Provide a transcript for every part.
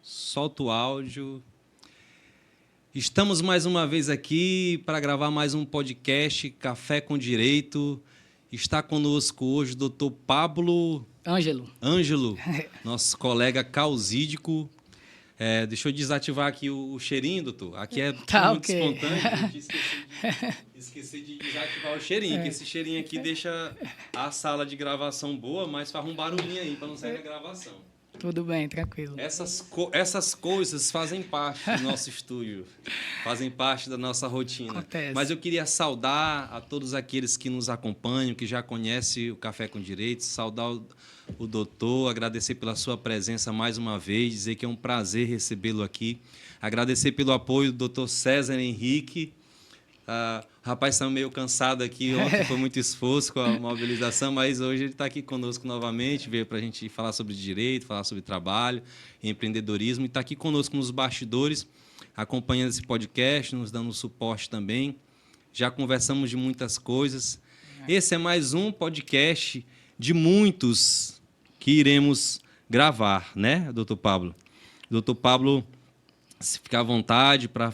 Solta o áudio. Estamos mais uma vez aqui para gravar mais um podcast Café com Direito. Está conosco hoje o doutor Pablo Ângelo, nosso colega causídico. Deixa eu desativar aqui o cheirinho, doutor. Aqui é muito espontâneo. Esqueci de desativar o cheirinho, que esse cheirinho aqui deixa a sala de gravação boa, mas faz um barulhinho aí para não sair da gravação. Tudo bem, tranquilo. Essas coisas fazem parte do nosso estúdio, fazem parte da nossa rotina. Acontece. Mas eu queria saudar a todos aqueles que nos acompanham, que já conhecem o Café com Direito, saudar o doutor, agradecer pela sua presença mais uma vez, dizer que é um prazer recebê-lo aqui, agradecer pelo apoio do doutor César Henrique. O rapaz está meio cansado aqui, ontem foi muito esforço com a mobilização, mas hoje ele está aqui conosco novamente, veio para a gente falar sobre direito, falar sobre trabalho, empreendedorismo, e está aqui conosco nos bastidores, acompanhando esse podcast, nos dando suporte também. Já conversamos de muitas coisas. Esse é mais um podcast de muitos que iremos gravar, né, doutor Pablo? Doutor Pablo, se ficar à vontade para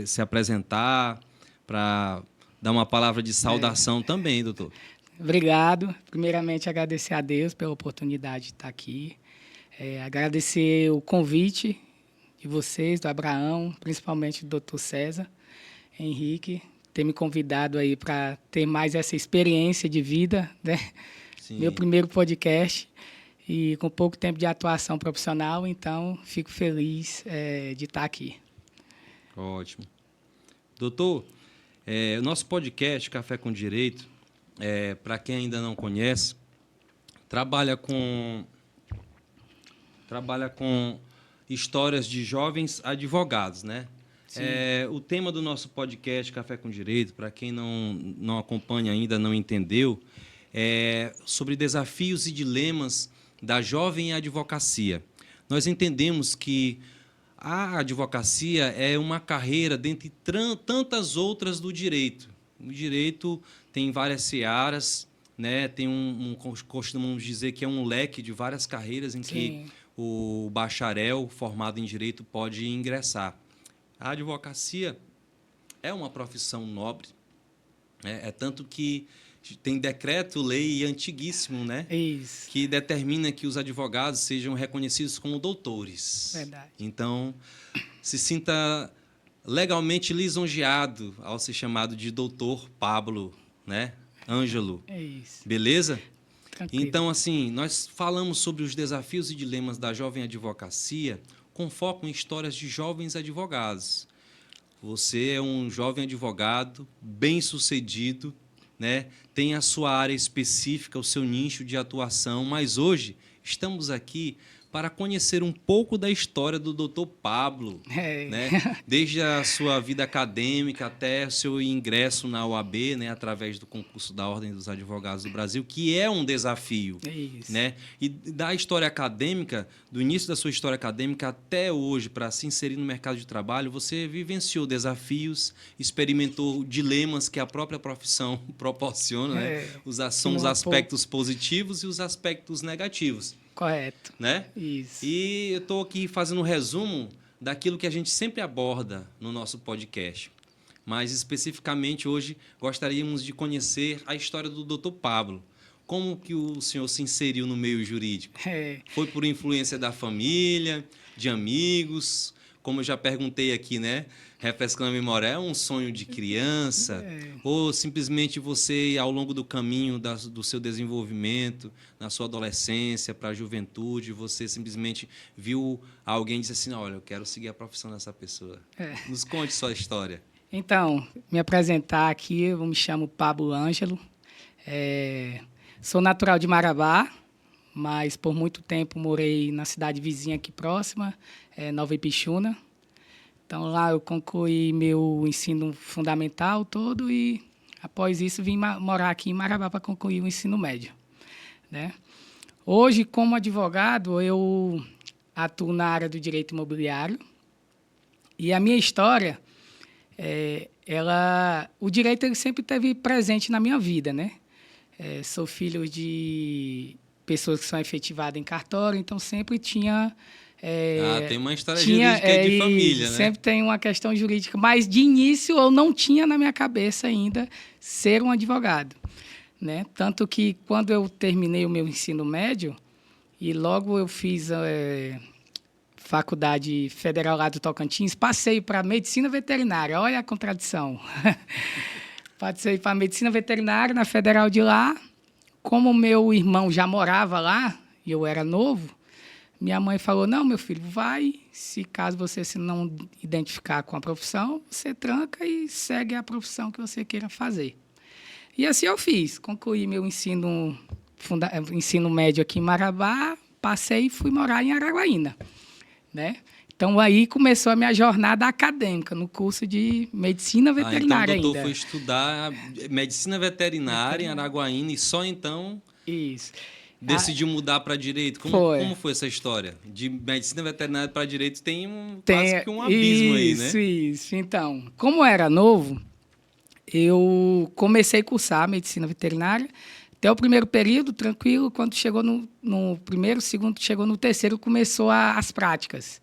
se apresentar, para dar uma palavra de saudação também, doutor. Obrigado. Primeiramente, agradecer a Deus pela oportunidade de estar aqui. Agradecer o convite de vocês, do Abraão, principalmente do doutor César Henrique, ter me convidado aí para ter mais essa experiência de vida, né? Sim. Meu primeiro podcast e com pouco tempo de atuação profissional, então fico feliz de estar aqui. Ótimo. Doutor, o nosso podcast Café com Direito, para quem ainda não conhece, trabalha com histórias de jovens advogados, né? O tema do nosso podcast Café com Direito, para quem não acompanha ainda, não entendeu, é sobre desafios e dilemas da jovem advocacia. Nós entendemos que a advocacia é uma carreira dentre tantas outras do direito. O direito tem várias searas, né? Tem costumamos dizer que é um leque de várias carreiras em que o bacharel formado em direito pode ingressar. A advocacia é uma profissão nobre, tanto que tem decreto-lei antiguíssimo, né? Isso. Que determina que os advogados sejam reconhecidos como doutores. Verdade. Então, se sinta legalmente lisonjeado ao ser chamado de doutor Pablo, né? Ângelo. É isso. Beleza? Tranquilo. Então, assim, nós falamos sobre os desafios e dilemas da jovem advocacia com foco em histórias de jovens advogados. Você é um jovem advogado bem-sucedido, né? Tem a sua área específica, o seu nicho de atuação, mas hoje estamos aqui para conhecer um pouco da história do doutor Pablo, né? Desde a sua vida acadêmica até o seu ingresso na OAB, né? Através do concurso da Ordem dos Advogados do Brasil, que é um desafio. Isso. Né? E da história acadêmica, do início da sua história acadêmica até hoje, para se inserir no mercado de trabalho, você vivenciou desafios, experimentou dilemas que a própria profissão proporciona, né? São os aspectos positivos e os aspectos negativos. Correto. Né? Isso. E eu estou aqui fazendo um resumo daquilo que a gente sempre aborda no nosso podcast. Mas, especificamente, hoje, gostaríamos de conhecer a história do doutor Pablo. Como que o senhor se inseriu no meio jurídico? Foi por influência da família, de amigos? Como eu já perguntei aqui, né? Refrescando a memória, é um sonho de criança? Ou simplesmente você, ao longo do caminho do seu desenvolvimento, na sua adolescência para a juventude, você simplesmente viu alguém e disse assim, olha, eu quero seguir a profissão dessa pessoa. Nos conte sua história. Então, me apresentar aqui, eu me chamo Pablo Ângelo. Sou natural de Marabá, mas por muito tempo morei na cidade vizinha aqui próxima, Nova Ipixuna. Então, lá eu concluí meu ensino fundamental todo e, após isso, vim morar aqui em Marabá para concluir o ensino médio, né? Hoje, como advogado, eu atuo na área do direito imobiliário e a minha história, o direito ele sempre esteve presente na minha vida, né? Sou filho de pessoas que são efetivadas em cartório, então sempre tinha Tem uma história tinha, jurídica aí de família, né? Sempre tem uma questão jurídica, mas de início eu não tinha na minha cabeça ainda ser um advogado, né? Tanto que quando eu terminei o meu ensino médio e logo eu fiz Faculdade Federal lá do Tocantins, passei para Medicina Veterinária, olha a contradição. Passei para Medicina Veterinária na Federal de lá. Como meu irmão já morava lá e eu era novo, minha mãe falou, não, meu filho, vai, se caso você se não identificar com a profissão, você tranca e segue a profissão que você queira fazer. E assim eu fiz, concluí meu ensino médio aqui em Marabá, passei e fui morar em Araguaína, né? Então, aí começou a minha jornada acadêmica no curso de Medicina Veterinária então o doutor ainda. foi estudar Medicina Veterinária em Araguaína e só então Isso. decidiu mudar para Direito. Como foi essa história? De Medicina Veterinária para Direito tem quase que um abismo aí, né? Isso. Então, como era novo, eu comecei a cursar Medicina Veterinária. Até o primeiro período, tranquilo. Quando chegou no primeiro, segundo, chegou no terceiro, começou as práticas.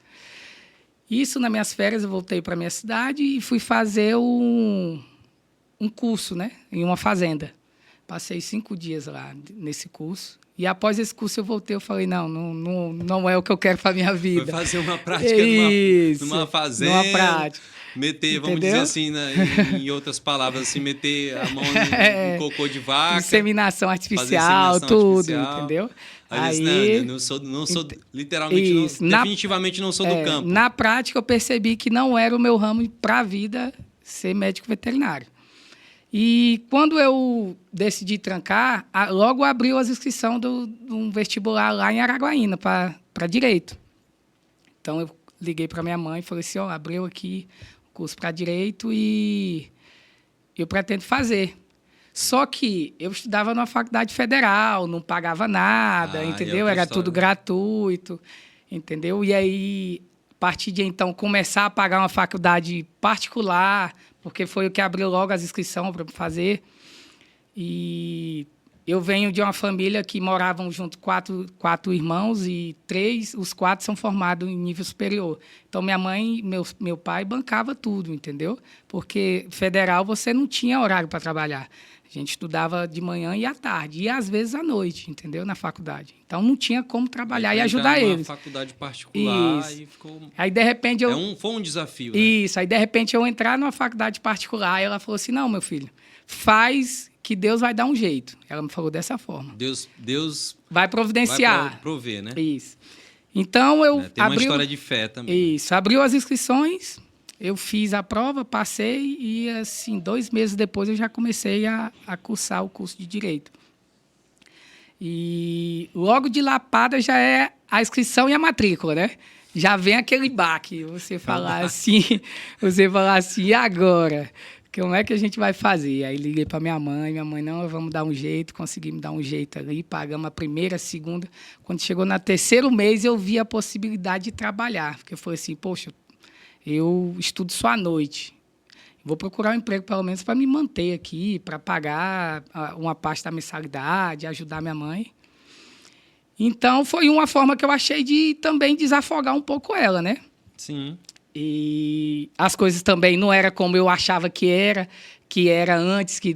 Isso, nas minhas férias, eu voltei para a minha cidade e fui fazer um curso, né, em uma fazenda. Passei 5 dias lá nesse curso. E após esse curso eu voltei, eu falei, não é o que eu quero para a minha vida. Foi fazer uma prática numa fazenda. Numa prática. Meter, vamos dizer assim, em outras palavras, assim, meter a mão no cocô de vaca. Inseminação artificial, tudo, entendeu? Aí não sou literalmente, definitivamente não sou do campo. Na prática, eu percebi que não era o meu ramo para a vida ser médico veterinário. E quando eu decidi trancar, logo abriu as inscrições de um vestibular lá em Araguaína para Direito. Então, eu liguei para minha mãe e falei assim, abriu aqui o curso para Direito e eu pretendo fazer. Só que eu estudava numa faculdade federal, não pagava nada, entendeu? Era tudo gratuito, entendeu? E aí, a partir de então, começar a pagar uma faculdade particular, porque foi o que abriu logo as inscrições para fazer. E eu venho de uma família que moravam junto quatro irmãos e os 4 são formados em nível superior. Então, minha mãe e meu pai bancava tudo, entendeu? Porque federal você não tinha horário para trabalhar. A gente estudava de manhã e à tarde, e às vezes à noite, entendeu? Na faculdade. Então, não tinha como trabalhar e ajudar eles. Faculdade particular e ficou... Aí, de repente, foi um desafio, né? Isso. Aí, de repente, eu entrar numa faculdade particular, e ela falou assim, não, meu filho, faz que Deus vai dar um jeito. Ela me falou dessa forma. Deus vai providenciar. Vai prover, né? Isso. Então, eu tem uma história de fé também. Isso. Abriu as inscrições... Eu fiz a prova, passei e, assim, 2 meses depois eu já comecei a cursar o curso de Direito. E logo de lapada já é a inscrição e a matrícula, né? Já vem aquele baque, você falar assim, e agora? Como é que a gente vai fazer? Aí liguei para minha mãe, não, vamos dar um jeito, conseguimos dar um jeito ali, pagamos a primeira, a segunda. Quando chegou no 3º mês, eu vi a possibilidade de trabalhar, porque eu falei assim, poxa, eu estudo só à noite. Vou procurar um emprego, pelo menos, para me manter aqui, para pagar uma parte da mensalidade, ajudar minha mãe. Então, foi uma forma que eu achei de também desafogar um pouco ela, né? Sim. E as coisas também não eram como eu achava que era antes, que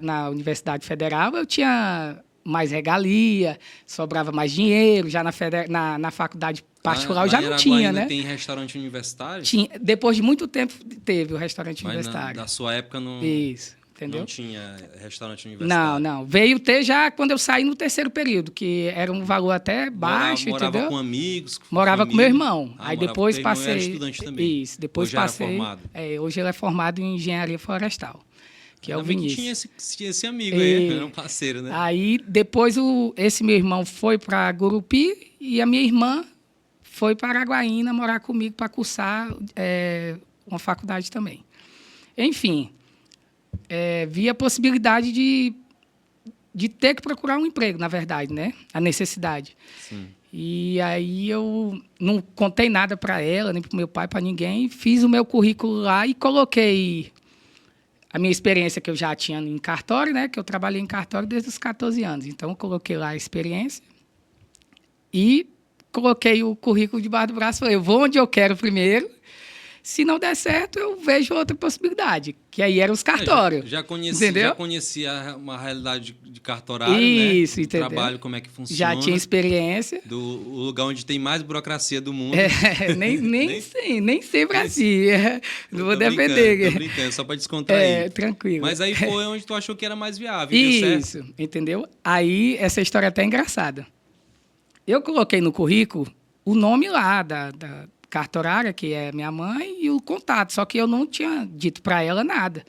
na Universidade Federal eu tinha mais regalia, sobrava mais dinheiro, já na faculdade particular eu já não tinha, né? Tem restaurante universitário? Tinha, depois de muito tempo teve o restaurante universitário. Da sua época não... Isso, entendeu? Não tinha restaurante universitário? Não. Veio ter já quando eu saí no 3º período, que era um valor até baixo, morava entendeu? Com amigos? Morava com meu irmão. Aí depois passei... Era estudante também? Isso, depois hoje passei... Era formado? Hoje ele é formado em engenharia florestal, que é o Vinícius. Tinha esse amigo aí, era um parceiro, né? Aí depois esse meu irmão foi para Gurupi e a minha irmã foi para Araguaína morar comigo para cursar uma faculdade também. Enfim, vi a possibilidade de ter que procurar um emprego, na verdade, né? A necessidade. Sim. E aí eu não contei nada para ela, nem para o meu pai, para ninguém. Fiz o meu currículo lá e coloquei a minha experiência que eu já tinha em cartório, né? Que eu trabalhei em cartório desde os 14 anos. Então, eu coloquei lá a experiência e coloquei o currículo debaixo do braço e falei, eu vou onde eu quero primeiro. Se não der certo, eu vejo outra possibilidade, que aí eram os cartórios. Já entendeu? conhecia uma realidade de cartorário, Isso, né? O entendeu? trabalho, como é que funciona. Já tinha experiência. O lugar onde tem mais burocracia do mundo. Nem sempre assim. Não vou defender. Tô brincando, só para descontrair. Tranquilo. Mas aí foi onde tu achou que era mais viável, deu certo? Isso, entendeu? Aí, essa história é até engraçada. Eu coloquei no currículo o nome lá da cartorária, que é minha mãe, e o contato, só que eu não tinha dito para ela nada.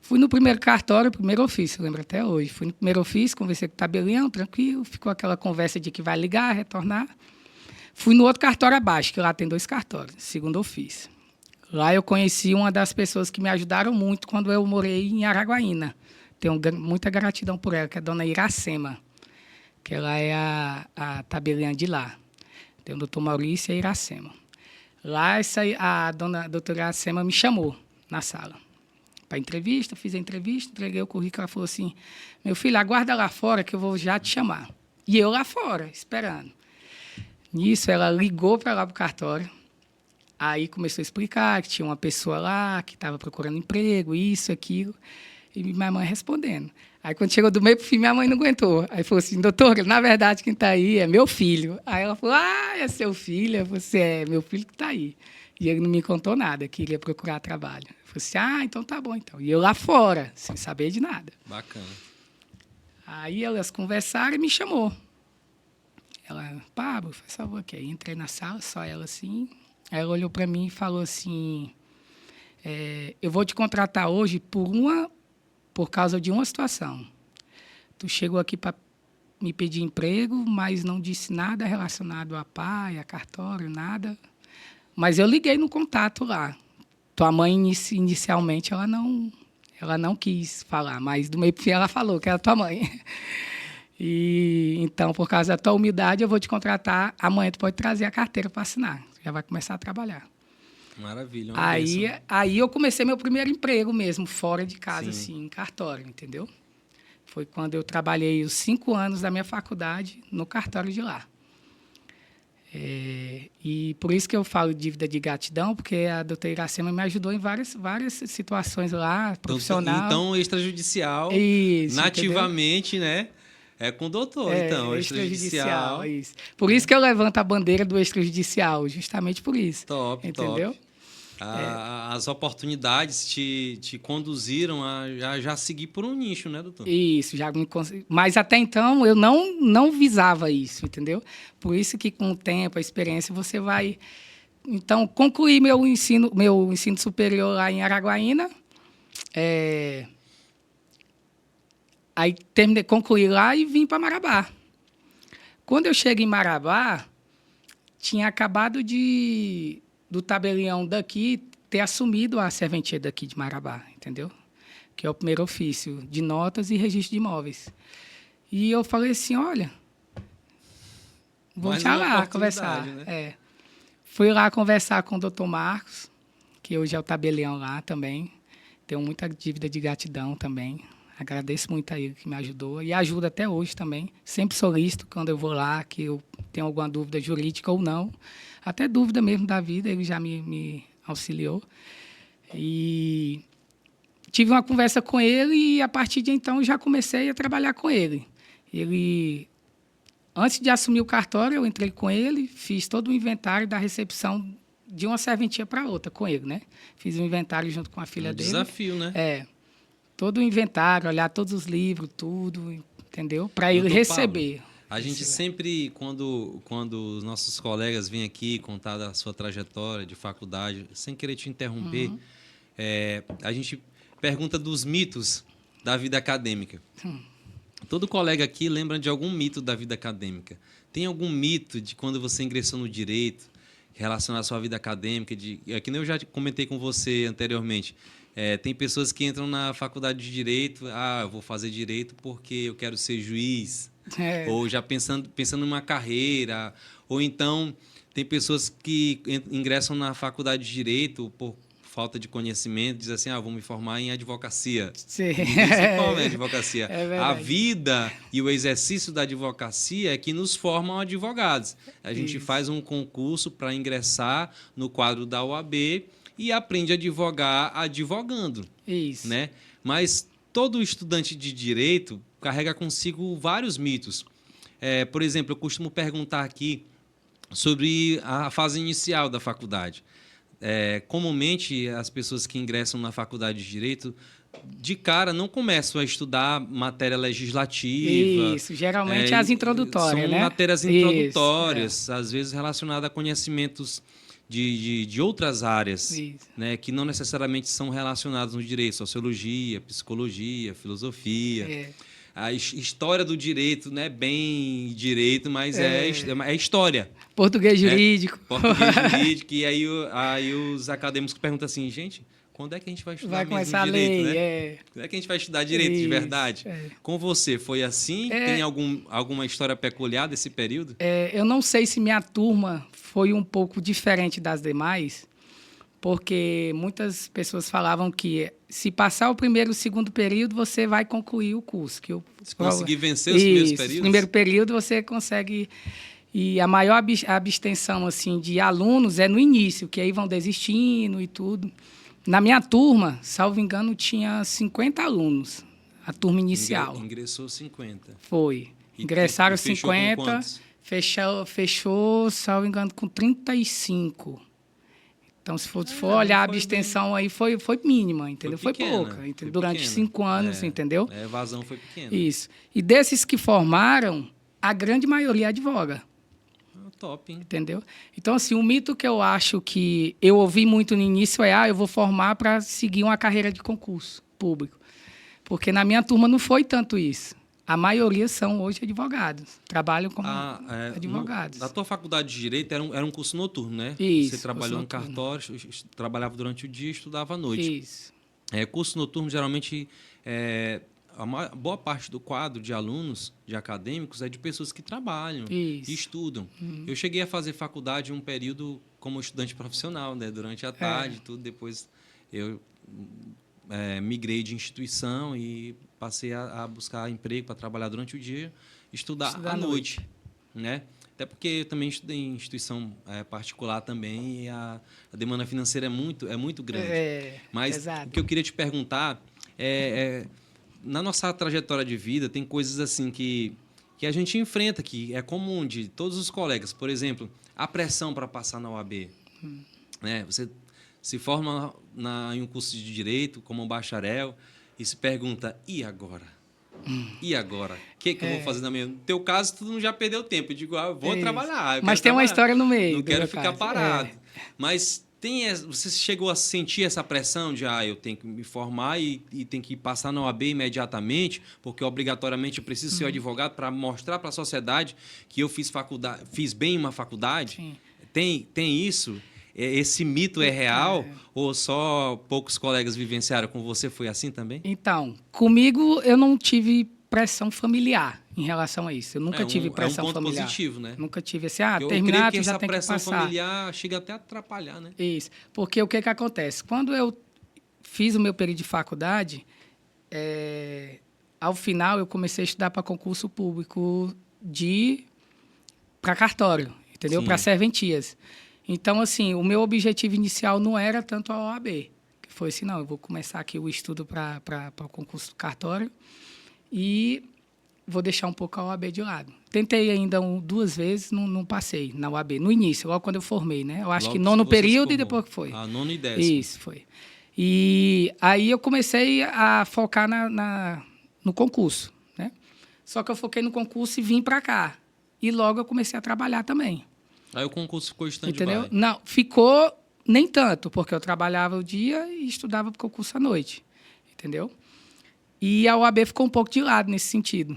Fui no primeiro cartório, primeiro ofício, lembro até hoje. Fui no primeiro ofício, conversei com o tabelião, tranquilo, ficou aquela conversa de que vai ligar, retornar. Fui no outro cartório abaixo, que lá tem 2 cartórios, segundo ofício. Lá eu conheci uma das pessoas que me ajudaram muito quando eu morei em Araguaína. Tenho muita gratidão por ela, que é a dona Iracema, que ela é a tabeliã de lá. Tem o doutor Maurício e a Iracema. Lá, a doutora Iracema me chamou na sala para entrevista, fiz a entrevista, entreguei o currículo, ela falou assim, meu filho, aguarda lá fora que eu vou já te chamar. E eu lá fora, esperando. Nisso, ela ligou para lá para o cartório, aí começou a explicar que tinha uma pessoa lá que estava procurando emprego, isso, aquilo, e minha mãe respondendo. Aí, quando chegou do meio para o fim, minha mãe não aguentou. Aí falou assim, doutora, na verdade, quem está aí é meu filho. Aí ela falou, é seu filho? Você é meu filho que está aí. E ele não me contou nada, que iria procurar trabalho. Eu falei assim, então tá bom, então. E eu lá fora, sem saber de nada. Bacana. Aí elas conversaram e me chamou. Ela, Pablo, faz favor aqui. Aí entrei na sala, só ela assim. Aí ela olhou para mim e falou assim, eu vou te contratar hoje por causa de uma situação. Tu chegou aqui para me pedir emprego, mas não disse nada relacionado a pai, a cartório, nada. Mas eu liguei no contato lá. Tua mãe, inicialmente, ela não quis falar, mas do meio para o fim ela falou que era tua mãe. E, então, por causa da tua humildade, eu vou te contratar. Amanhã tu pode trazer a carteira para assinar. Já vai começar a trabalhar. Maravilha. Aí eu comecei meu primeiro emprego mesmo, fora de casa, assim, em cartório, entendeu? Foi quando eu trabalhei os 5 anos da minha faculdade no cartório de lá. E por isso que eu falo dívida de gratidão, porque a doutora Iracema me ajudou em várias situações lá, profissional. Então, extrajudicial, isso, nativamente, entendeu? Né? É com o doutor, então, extrajudicial. Isso. Por isso que eu levanto a bandeira do extrajudicial, justamente por isso. Top, entendeu? Top. As oportunidades te conduziram a já seguir por um nicho, né, doutor? Isso, mas até então eu não visava isso, entendeu? Por isso que com o tempo, a experiência, você vai... Então, concluí meu ensino superior lá em Araguaína. Aí concluí lá e vim para Marabá. Quando eu cheguei em Marabá, tinha acabado do tabelião daqui ter assumido a serventia daqui de Marabá, entendeu? Que é o primeiro ofício de notas e registro de imóveis. E eu falei assim, olha, vou já lá conversar. Né? Fui lá conversar com o doutor Marcos, que hoje é o tabelião lá também. Tenho muita dívida de gratidão também. Agradeço muito a ele que me ajudou e ajuda até hoje também. Sempre solicito quando eu vou lá, que eu tenho alguma dúvida jurídica ou não. Até dúvida mesmo da vida, ele já me auxiliou. E tive uma conversa com ele e, a partir de então, já comecei a trabalhar com ele. Antes de assumir o cartório, eu entrei com ele, fiz todo o inventário da recepção de uma serventia para outra com ele, né? Fiz o inventário junto com a filha dele. Desafio, né? Todo o inventário, olhar todos os livros, tudo, entendeu? Para ele receber. Paulo, a gente sempre, quando os nossos colegas vêm aqui contar da sua trajetória de faculdade, sem querer te interromper, a gente pergunta dos mitos da vida acadêmica. Todo colega aqui lembra de algum mito da vida acadêmica. Tem algum mito de quando você ingressou no direito, relacionado à sua vida acadêmica? Que nem eu já comentei com você anteriormente. Tem pessoas que entram na faculdade de Direito, eu vou fazer Direito porque eu quero ser juiz, ou já pensando numa carreira, ou então tem pessoas que ingressam na faculdade de Direito por falta de conhecimento, diz assim, vou me formar em advocacia. Sim. Ninguém se forma em advocacia. É A verdade. vida e o exercício da advocacia é que nos formam advogados. A gente Isso. faz um concurso para ingressar no quadro da OAB e aprende a advogar advogando, Isso. né? Mas todo estudante de direito carrega consigo vários mitos. Por exemplo, eu costumo perguntar aqui sobre a fase inicial da faculdade. Comumente, as pessoas que ingressam na faculdade de Direito, de cara, não começam a estudar matéria legislativa. Isso, geralmente as introdutórias, são né? matérias Isso, introdutórias, às vezes relacionadas a conhecimentos de outras áreas, Isso. né, que não necessariamente são relacionados no direito, sociologia, psicologia, filosofia. A história do direito não é bem direito, mas é história. Português jurídico. Português jurídico. E aí os acadêmicos perguntam assim, gente, quando é que a gente vai estudar Vai mesmo começar direito, a lei, né? Quando é que a gente vai estudar direito de Isso, verdade? Com você, foi assim? Tem alguma história peculiar desse período? Eu não sei se minha turma foi um pouco diferente das demais, porque muitas pessoas falavam que se passar o primeiro e o segundo período, você vai concluir o curso. Se conseguir vencer os primeiros períodos? O primeiro período você consegue. E a maior abstenção assim, de alunos é no início, que aí vão desistindo e tudo. Na minha turma, salvo engano, tinha 50 alunos, a turma inicial. Ingressou 50. Foi. Ingressaram fechou 50, fechou, salvo engano, com 35. Então, se for olhar a abstenção aí, foi mínima, entendeu? Foi pouca. Durante 5 anos, entendeu? A evasão foi pequena. Isso. E desses que formaram, a grande maioria advoga. Top, hein? Entendeu? Então, assim, um mito que eu acho que eu ouvi muito no início é eu vou formar para seguir uma carreira de concurso público. Porque na minha turma não foi tanto isso. A maioria são hoje advogados, trabalham como advogados. Na tua faculdade de Direito era um curso noturno, né? Isso. Você trabalhou no cartório, trabalhava durante o dia e estudava à noite. Isso. Curso noturno, geralmente, boa parte do quadro de alunos, de acadêmicos, é de pessoas que trabalham e estudam. Eu cheguei a fazer faculdade um período como estudante profissional, né? Durante a tarde, tudo. Depois eu migrei de instituição e passei a buscar emprego para trabalhar durante o dia, estudar à noite, né? Até porque eu também estudei em instituição particular também e a demanda financeira é muito grande. Mas exato. O que eu queria te perguntar na nossa trajetória de vida tem coisas assim que a gente enfrenta, que é comum de todos os colegas. Por exemplo, a pressão para passar na OAB. Né? Você se forma em um curso de Direito como um bacharel e se pergunta, e agora? E agora? O que eu vou fazer na minha... No teu caso, tu já perdeu tempo. Eu digo, eu vou trabalhar. Mas tem uma história no meio. Não quero ficar parado. Mas você chegou a sentir essa pressão de eu tenho que me formar e tenho que passar na OAB imediatamente, porque obrigatoriamente eu preciso ser advogado para mostrar para a sociedade que eu fiz bem uma faculdade? Sim. Tem isso? Esse mito é real ou só poucos colegas vivenciaram? Com você foi assim também? Então, comigo eu não tive pressão familiar em relação a isso. Eu nunca tive pressão familiar. É um ponto positivo, né? Nunca tive assim, terminar, tu já tem que passar. Essa pressão familiar chega até a atrapalhar, né? Isso. Porque o que acontece? Quando eu fiz o meu período de faculdade, ao final eu comecei a estudar para concurso público para cartório, entendeu? Para serventias. Então, assim, o meu objetivo inicial não era tanto a OAB. Que foi assim, não, eu vou começar aqui o estudo para o concurso do cartório e vou deixar um pouco a OAB de lado. Tentei ainda 2 vezes, não passei na OAB. No início, logo quando eu formei, né? Eu acho que 9º período e depois que foi. 9º e 10º. Isso, foi. E aí eu comecei a focar no concurso, né? Só que eu foquei no concurso e vim para cá. E logo eu comecei a trabalhar também. Aí o concurso ficou stand-by. Entendeu? Não, ficou nem tanto, porque eu trabalhava o dia e estudava para o concurso à noite. Entendeu? E a OAB ficou um pouco de lado nesse sentido.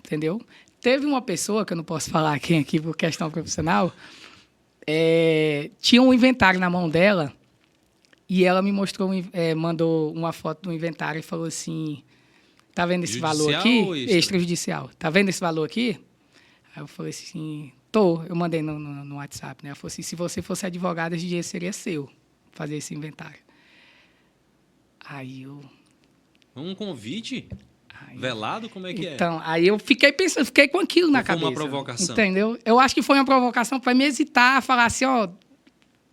Entendeu? Teve uma pessoa, que eu não posso falar quem aqui por questão profissional, tinha um inventário na mão dela e ela me mostrou, mandou uma foto do inventário e falou assim, tá vendo esse valor aqui? Extrajudicial. Tá vendo esse valor aqui? Aí eu falei assim... Eu mandei no WhatsApp, né? Ela falou assim, se você fosse advogada, esse dinheiro seria seu, fazer esse inventário. Aí eu... Um convite Aí, velado? Como é que então, aí eu fiquei pensando, fiquei com aquilo na Ou foi cabeça. uma provocação? Entendeu? Eu acho que foi uma provocação para me hesitar, falar assim, ó,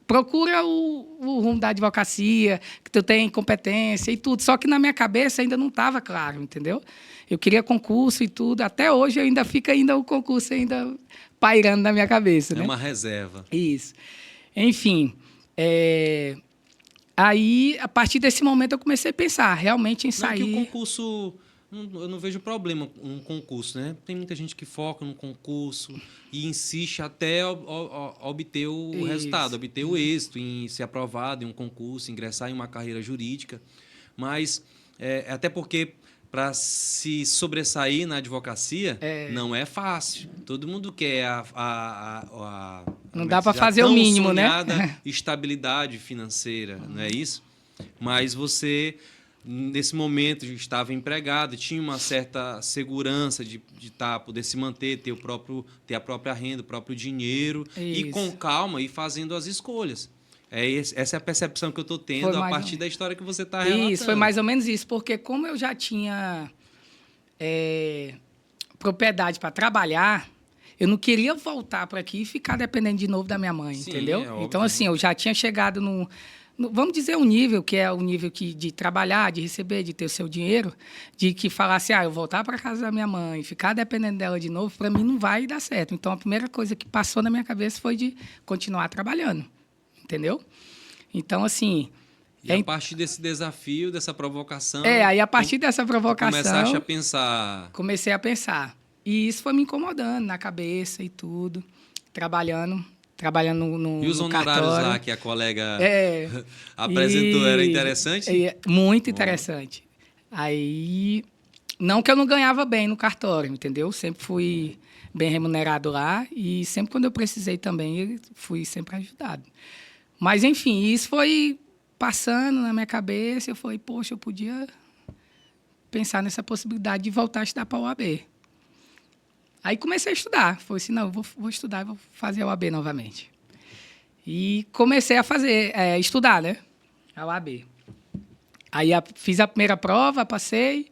procura o rumo da advocacia, que tu tem competência e tudo. Só que na minha cabeça ainda não estava claro, entendeu? Eu queria concurso e tudo. Até hoje ainda fica ainda o concurso ainda pairando na minha cabeça, É né? uma reserva. Isso. Enfim, aí, a partir desse momento, eu comecei a pensar realmente em Não que o sair. concurso... Eu não vejo problema um concurso, né? Tem muita gente que foca no concurso e insiste até obter o resultado, obter o êxito em ser aprovado em um concurso, ingressar em uma carreira jurídica. Mas, até porque, para se sobressair na advocacia, não é fácil. Todo mundo quer Não dá para fazer o mínimo, né? sonhada estabilidade financeira, não é isso? Mas você, nesse momento, estava empregado, tinha uma certa segurança de poder se manter, ter a própria renda, o próprio dinheiro, e com calma ir fazendo as escolhas. Essa é a percepção que eu estou tendo a partir da história que você está relatando. Isso, foi mais ou menos isso, porque como eu já tinha propriedade para trabalhar, eu não queria voltar para aqui e ficar dependendo de novo da minha mãe, Sim, entendeu? É óbvio. Então, assim, eu já tinha chegado vamos dizer, um nível que é o nível de trabalhar, de receber, de ter o seu dinheiro, de que falasse, eu voltar para casa da minha mãe, ficar dependendo dela de novo, para mim não vai dar certo. Então, a primeira coisa que passou na minha cabeça foi de continuar trabalhando, entendeu? Então, assim... E a partir desse desafio, dessa provocação... aí a partir dessa provocação... Começaste a pensar... Comecei a pensar. E isso foi me incomodando na cabeça e tudo, trabalhando no E os honorários cartório. lá que a colega apresentou, era interessante? Muito interessante. Aí, não que eu não ganhava bem no cartório, entendeu? Sempre fui bem remunerado lá e sempre quando eu precisei também, fui sempre ajudado. Mas, enfim, isso foi passando na minha cabeça. Eu falei, poxa, eu podia pensar nessa possibilidade de voltar a estudar para a OAB. Aí comecei a estudar. Falei assim, não, eu vou estudar e vou fazer a OAB novamente. E comecei a estudar, né? A OAB. Aí fiz a primeira prova, passei.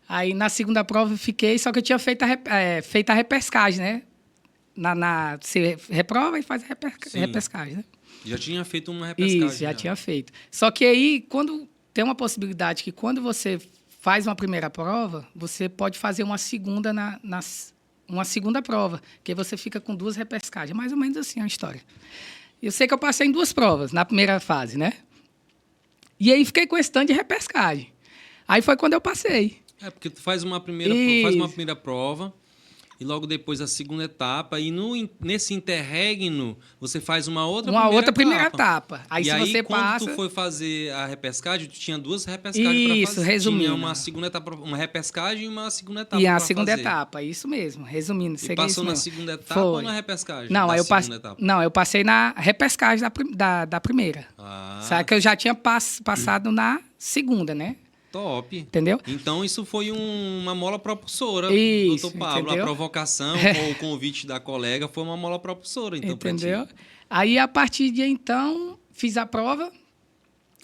Aí na segunda prova fiquei, só que eu tinha feito a repescagem, né? Você reprova e faz a repescagem, né? Já tinha feito uma repescagem. Isso, já tinha feito. Só que aí, quando tem uma possibilidade que quando você faz uma primeira prova, você pode fazer uma segunda uma segunda prova, que aí você fica com 2 repescagens. É mais ou menos assim a história. Eu sei que eu passei em 2 provas, na primeira fase, né? E aí fiquei com esse tanto de repescagem. Aí foi quando eu passei. Porque tu faz uma primeira prova e logo depois a segunda etapa e nesse interregno você faz uma outra primeira etapa. Aí e se aí você quando tu foi fazer a repescagem, tu tinha 2 repescagens para fazer. Resumindo. Tinha uma segunda etapa, uma repescagem e uma segunda etapa. E a segunda etapa, isso mesmo, resumindo. E passou na segunda etapa ou na repescagem? Não, eu passei na repescagem da primeira. Sabe que eu já tinha passado na segunda, né? Top. Entendeu? Então, isso foi uma mola propulsora, isso, doutor Pablo. entendeu? A provocação ou o convite da colega foi uma mola propulsora, então, entendeu? Aí, a partir de então, fiz a prova.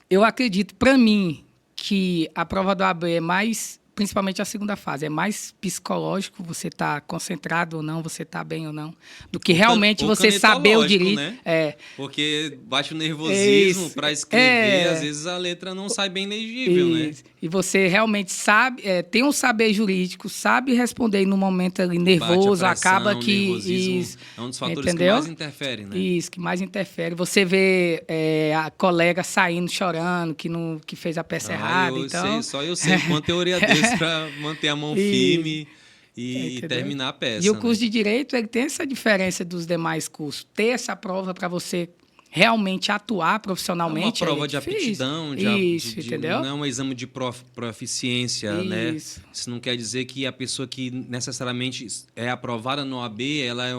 Eu acredito, para mim, que a prova do AB é mais, principalmente a segunda fase, é mais psicológico, você está concentrado ou não, você está bem ou não, do que realmente você saber o direito. Né? Porque bate o nervosismo para escrever, às vezes a letra não sai bem legível, né? E você realmente sabe, tem um saber jurídico, sabe responder no momento ali nervoso, acaba que... Isso, é um dos fatores que mais interfere, né? Isso, que mais interfere. Você vê a colega saindo chorando, que fez a peça errada. Só eu sei quanto teoria desse para manter a mão firme e terminar a peça. E o curso de Direito ele tem essa diferença dos demais cursos. Ter essa prova para você realmente atuar profissionalmente. É uma prova de aptidão, entendeu? Não é um exame de proficiência, né? Isso não quer dizer que a pessoa que necessariamente é aprovada no OAB, ela é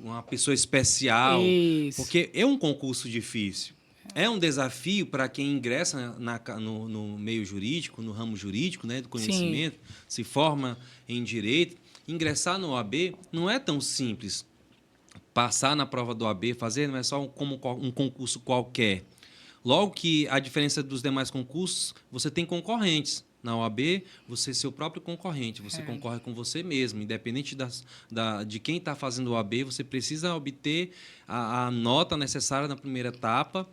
uma pessoa especial. Porque é um concurso difícil. É um desafio para quem ingressa no meio jurídico, no ramo jurídico, né, do conhecimento, se forma em direito. Ingressar no OAB não é tão simples. Passar na prova do OAB, fazer não é só como um concurso qualquer. Logo que a diferença dos demais concursos, você tem concorrentes. Na OAB, você é seu próprio concorrente, você concorre com você mesmo, independente de quem está fazendo o OAB, você precisa obter a nota necessária na primeira etapa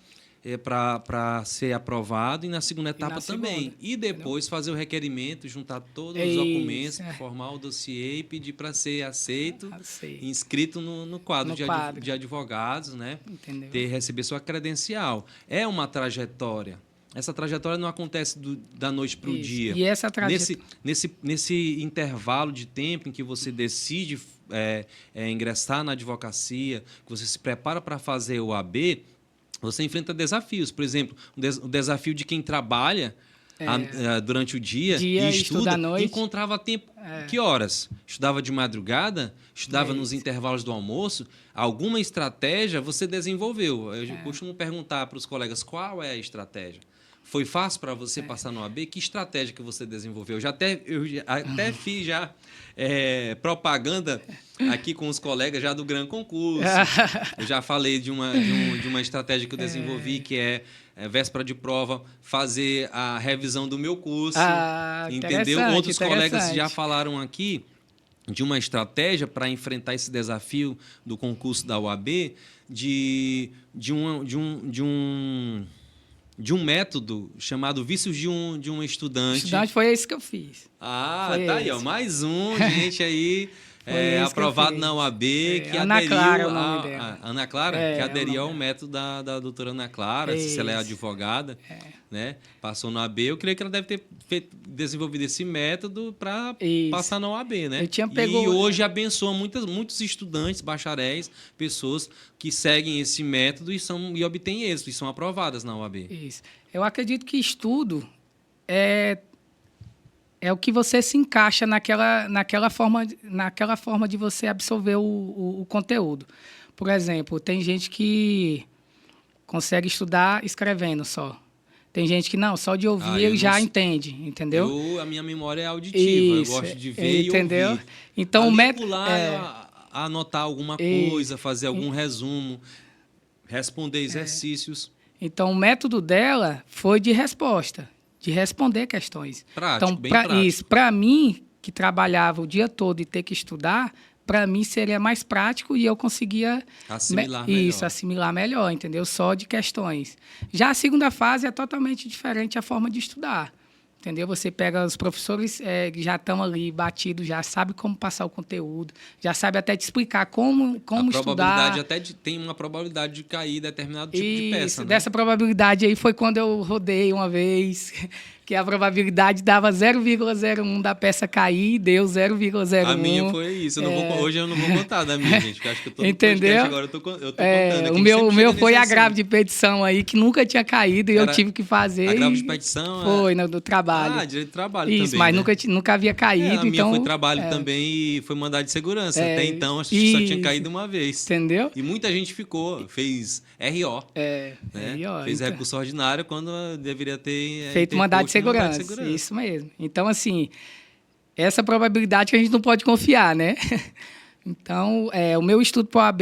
para ser aprovado e na segunda etapa também. E depois fazer o requerimento, juntar todos os documentos, formar o dossiê e pedir para ser aceito e inscrito no quadro de advogados, né? Receber sua credencial. É uma trajetória. Essa trajetória não acontece da noite para o dia. E essa trajetória... Nesse intervalo de tempo em que você decide ingressar na advocacia, que você se prepara para fazer o OAB, você enfrenta desafios. Por exemplo, o desafio de quem trabalha durante o dia e estuda, encontrava tempo. Que horas? Estudava de madrugada? Estudava nos intervalos do almoço? Alguma estratégia você desenvolveu. Eu costumo perguntar para os colegas qual é a estratégia. Foi fácil para você passar no OAB? Que estratégia que você desenvolveu? Eu até fiz propaganda aqui com os colegas já do Gran Concurso. Eu já falei de uma estratégia que eu desenvolvi, que é véspera de prova, fazer a revisão do meu curso. Entendeu? Outros colegas já falaram aqui de uma estratégia para enfrentar esse desafio do concurso da OAB, de um método chamado Vícios de um Estudante. Foi esse que eu fiz. Tá aí, ó, mais um, gente aí aprovado na OAB, que Ana aderiu Clara, o nome dela. Ana Clara, que aderiu ao método da doutora Ana Clara, se ela é advogada, né? Passou na OAB, eu creio que ela deve ter desenvolvido esse método para passar na OAB, né? E hoje abençoa muitos estudantes, bacharéis, pessoas que seguem esse método e obtêm êxito e são aprovadas na OAB. Isso. Eu acredito que estudo é o que você se encaixa naquela forma de você absorver o conteúdo. Por exemplo, tem gente que consegue estudar escrevendo só. Tem gente que não, só de ouvir ele já entende, entendeu? A minha memória é auditiva, eu gosto de ver e ouvir. Então, o método anotar alguma coisa, fazer algum resumo, responder exercícios. Então, o método dela foi de resposta, de responder questões. Prático, então, prático. Isso, para mim, que trabalhava o dia todo e ter que estudar, para mim seria mais prático e eu conseguia assimilar melhor, entendeu? Só de questões. Já a segunda fase é totalmente diferente a forma de estudar, entendeu? Você pega os professores que já estão ali batidos, já sabe como passar o conteúdo, já sabe até te explicar como estudar. Tem uma probabilidade de cair determinado tipo de peça, né? Dessa probabilidade aí foi quando eu rodei uma vez, que a probabilidade dava 0,01 da peça cair e deu 0,01. A minha foi isso. Hoje eu não vou contar da minha, gente, porque acho que eu tô no podcast agora, eu tô contando. O meu foi agravo de petição aí, que nunca tinha caído e eu tive que fazer. Agravo de petição? Foi, do trabalho. Direito de trabalho isso, também, mas né? nunca havia caído. A minha foi trabalho também e foi mandado de segurança. Até então, acho que só tinha caído uma vez. Entendeu? E muita gente fez RO. Né? RO. Fez recurso ordinário quando deveria ter feito mandado de segurança. Isso mesmo. Então, assim, essa probabilidade que a gente não pode confiar, né? Então, o meu estudo para o OAB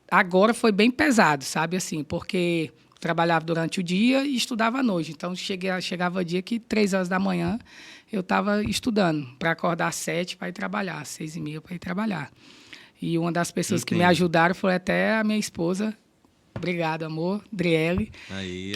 agora foi bem pesado, sabe? Assim, porque trabalhava durante o dia e estudava à noite. Então, chegava dia que 3 horas da manhã eu estava estudando para acordar às 7 para ir trabalhar, às 6h30 para ir trabalhar. E uma das pessoas que me ajudaram foi até a minha esposa. Obrigado, amor, Driele,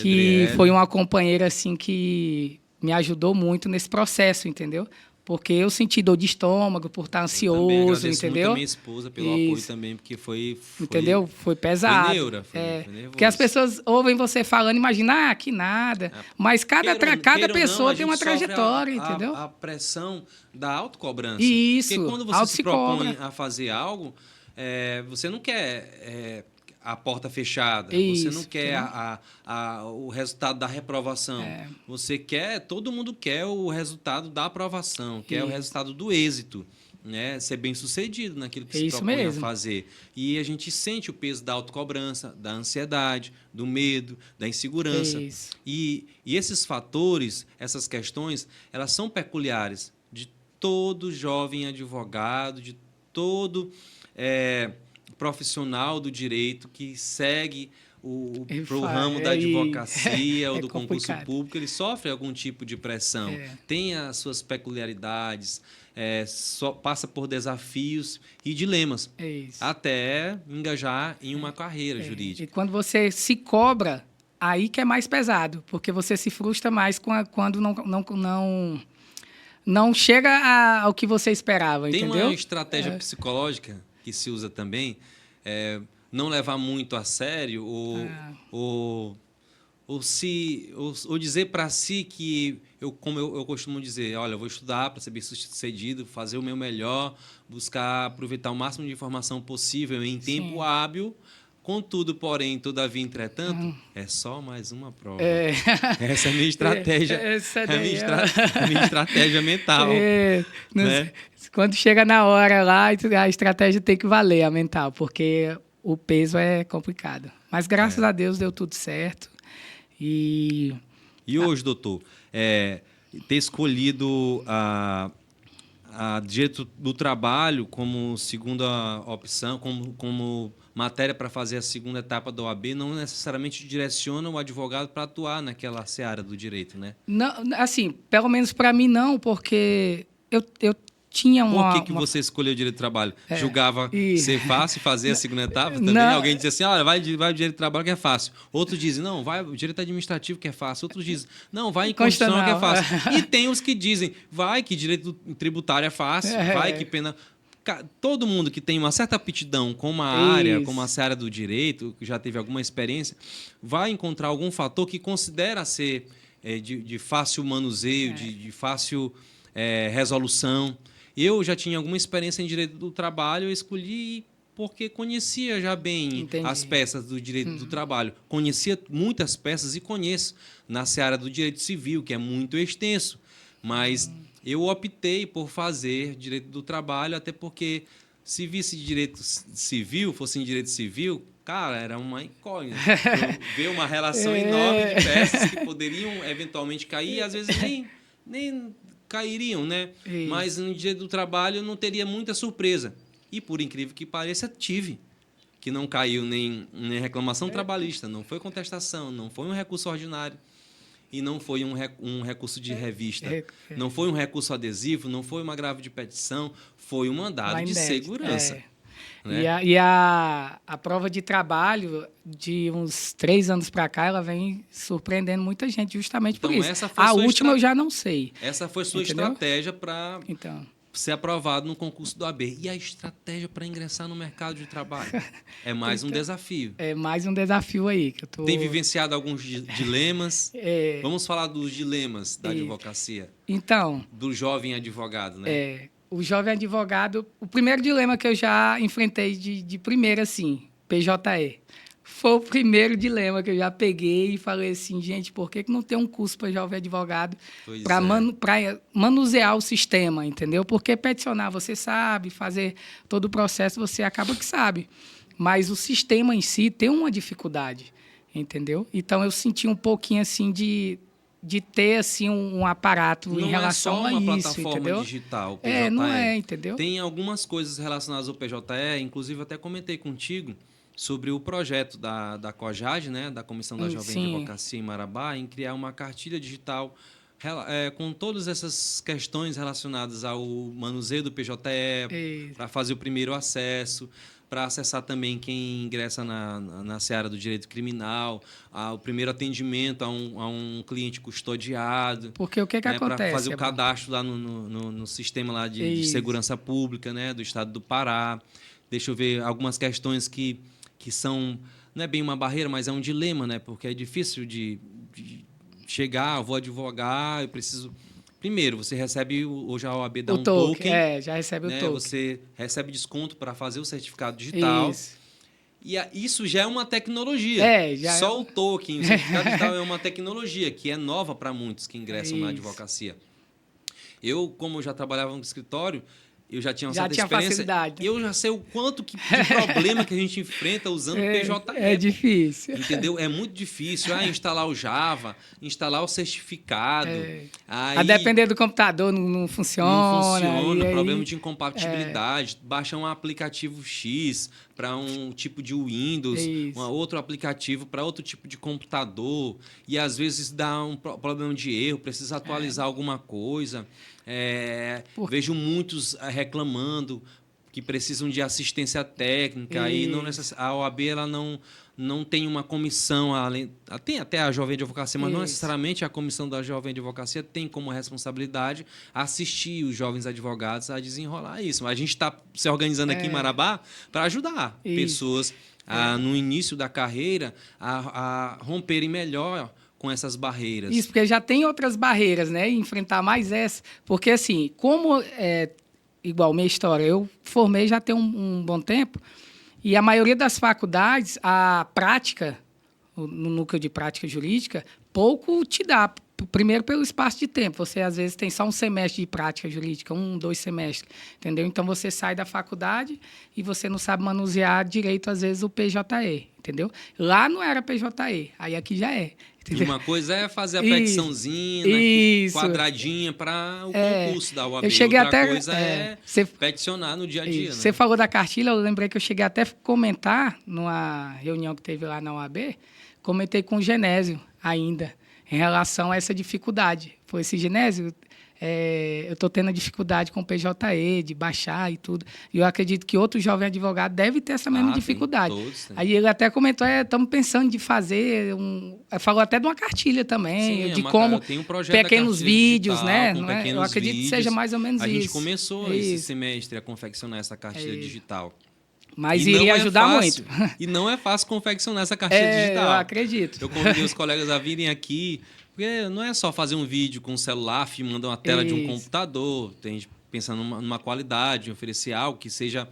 que foi uma companheira assim que me ajudou muito nesse processo, entendeu? Porque eu senti dor de estômago por estar ansioso, entendeu? Muito a minha esposa pelo apoio também, porque foi entendeu? Foi pesado. Foi neura, foi nervoso. Porque as pessoas ouvem você falando, imagina, que nada. Mas cada pessoa tem uma trajetória, entendeu? A pressão da autocobrança. Isso. Porque quando você se propõe a fazer algo, você não quer a porta fechada, você não quer o resultado da reprovação. Você quer, todo mundo quer o resultado da aprovação, quer o resultado do êxito, né? Ser bem-sucedido naquilo que se propõe a fazer. E a gente sente o peso da autocobrança, da ansiedade, do medo, da insegurança. E esses fatores, essas questões, elas são peculiares de todo jovem advogado, de todo profissional do direito que segue para o ramo da advocacia ou do concurso complicado. público, ele sofre algum tipo de pressão. Tem as suas peculiaridades, só passa por desafios e dilemas, até engajar em uma carreira jurídica. E quando você se cobra, aí que é mais pesado, porque você se frustra mais quando não chega ao que você esperava, Tem entendeu? uma estratégia psicológica que se usa também, não levar muito a sério ou dizer para si que, como eu costumo dizer, olha, eu vou estudar para ser bem-sucedido, fazer o meu melhor, buscar aproveitar o máximo de informação possível em tempo hábil. Contudo, porém, todavia, entretanto, é só mais uma prova. Essa é a minha estratégia. A minha estratégia mental. Né? Quando chega na hora lá, a estratégia tem que valer, a mental, porque o peso é complicado. Mas, graças a Deus, deu tudo certo. E hoje, doutor, ter escolhido a direito do trabalho como segunda opção, como matéria para fazer a segunda etapa da OAB, não necessariamente direciona o advogado para atuar naquela seara do direito, né? Não, assim, pelo menos para mim não, porque eu tinha uma... Por que você escolheu o direito do trabalho? Julgava ser fácil fazer a segunda etapa também? Não. Alguém dizia assim, olha, vai o direito do trabalho que é fácil. Outros dizem, não, vai o direito administrativo que é fácil. Outros dizem, não, vai em constitucional que é fácil. E tem os que dizem, vai que direito tributário é fácil, vai que pena... Todo mundo que tem uma certa aptidão com uma área, como a seara do direito, que já teve alguma experiência, vai encontrar algum fator que considera ser de fácil manuseio, de fácil resolução. Eu já tinha alguma experiência em direito do trabalho, eu escolhi porque conhecia já bem as peças do direito do trabalho. Conhecia muitas peças e conheço na seara do direito civil, que é muito extenso, mas... Eu optei por fazer direito do trabalho, até porque se visse direito civil, fosse em direito civil, cara, era uma incógnita. Ver uma relação enorme de peças que poderiam eventualmente cair e às vezes nem cairiam, né? Isso. Mas no direito do trabalho eu não teria muita surpresa. E por incrível que pareça, tive. Que não caiu nem reclamação trabalhista, não foi contestação, não foi um recurso ordinário. E não foi um recurso de revista, não foi um recurso adesivo, não foi um agravo de petição, foi um mandado de segurança. Né? E a prova de trabalho, de uns 3 anos para cá, ela vem surpreendendo muita gente justamente por isso. A última eu já não sei. Essa foi sua estratégia para ser aprovado no concurso do AB. E a estratégia para ingressar no mercado de trabalho? É mais um desafio. É mais um desafio aí. Que eu tô... Tem vivenciado alguns dilemas? Vamos falar dos dilemas da advocacia. Então... Do jovem advogado, né? O jovem advogado... O primeiro dilema que eu já enfrentei de primeira, assim, PJE. Foi o primeiro dilema que eu já peguei e falei assim, gente, por que não tem um curso para jovem advogado para manusear o sistema, entendeu? Porque peticionar você sabe, fazer todo o processo você acaba que sabe. Mas o sistema em si tem uma dificuldade, entendeu? Então, eu senti um pouquinho assim de ter assim um aparato em relação a isso, entendeu? Não é só uma plataforma digital, o PJE. Não é, entendeu? Tem algumas coisas relacionadas ao PJE, inclusive até comentei contigo sobre o projeto da COJAD, né, da Comissão da Jovem Advocacia em Marabá, em criar uma cartilha digital com todas essas questões relacionadas ao manuseio do PJE, para fazer o primeiro acesso, para acessar também quem ingressa na seara do direito criminal, o primeiro atendimento a um cliente custodiado. Porque o que acontece? Para fazer o cadastro lá no sistema lá de segurança pública, né, do estado do Pará. Deixa eu ver algumas questões que são, não é bem uma barreira, mas é um dilema, né? Porque é difícil de chegar, vou advogar, eu preciso... Primeiro, você recebe, hoje a OAB dá um token. Já recebe o token. Você recebe desconto para fazer o certificado digital. Isso. E isso já é uma tecnologia. Só o token, o certificado digital é uma tecnologia que é nova para muitos que ingressam na advocacia. Eu, como já trabalhava no escritório, eu já tinha uma certa experiência. Facilidade. Eu já sei o quanto de problema que a gente enfrenta usando o PJE. É difícil. Entendeu? É muito difícil. Instalar o Java, instalar o certificado. A depender do computador não funciona. Não funciona, problema de incompatibilidade. Baixar um aplicativo X para um tipo de Windows, outro aplicativo para outro tipo de computador, e às vezes dá um problema de erro, precisa atualizar alguma coisa. Vejo muitos reclamando que precisam de assistência técnica, aí a OAB ela não tem uma comissão, tem até a Jovem Advocacia, mas não necessariamente a comissão da Jovem Advocacia tem como responsabilidade assistir os jovens advogados a desenrolar isso. A gente está se organizando aqui em Marabá para ajudar pessoas no início da carreira a romperem melhor com essas barreiras. Isso, porque já tem outras barreiras, né? E enfrentar mais essa. Porque, assim, igual minha história, eu formei já tem um bom tempo, e a maioria das faculdades, a prática, no núcleo de prática jurídica, pouco te dá. Primeiro, pelo espaço de tempo. Você, às vezes, tem só um semestre de prática jurídica, 2 semestres, entendeu? Então, você sai da faculdade e você não sabe manusear direito, às vezes, o PJE, entendeu? Lá não era PJE, aí aqui já é. Entendeu? Uma coisa é fazer a petiçãozinha, quadradinha para o concurso da UAB. Outra coisa é peticionar no dia a dia. Você falou da cartilha, eu lembrei que eu cheguei até a comentar numa reunião que teve lá na UAB, comentei com o Genésio ainda, em relação a essa dificuldade. Foi esse Genésio, eu estou tendo dificuldade com o PJE, de baixar e tudo. E eu acredito que outro jovem advogado deve ter essa mesma dificuldade. Todos, aí ele até comentou, estamos pensando de fazer falou até de uma cartilha também, de como tem um projeto pequenos vídeos, digital, né? Eu acredito que seja mais ou menos isso. A gente começou esse semestre a confeccionar essa cartilha digital. Mas iria ajudar muito. E não é fácil confeccionar essa cartilha digital. Eu acredito. Eu convidei os colegas a virem aqui, porque não é só fazer um vídeo com um celular, filmando uma tela de um computador. Tem gente pensando numa qualidade, oferecer algo que seja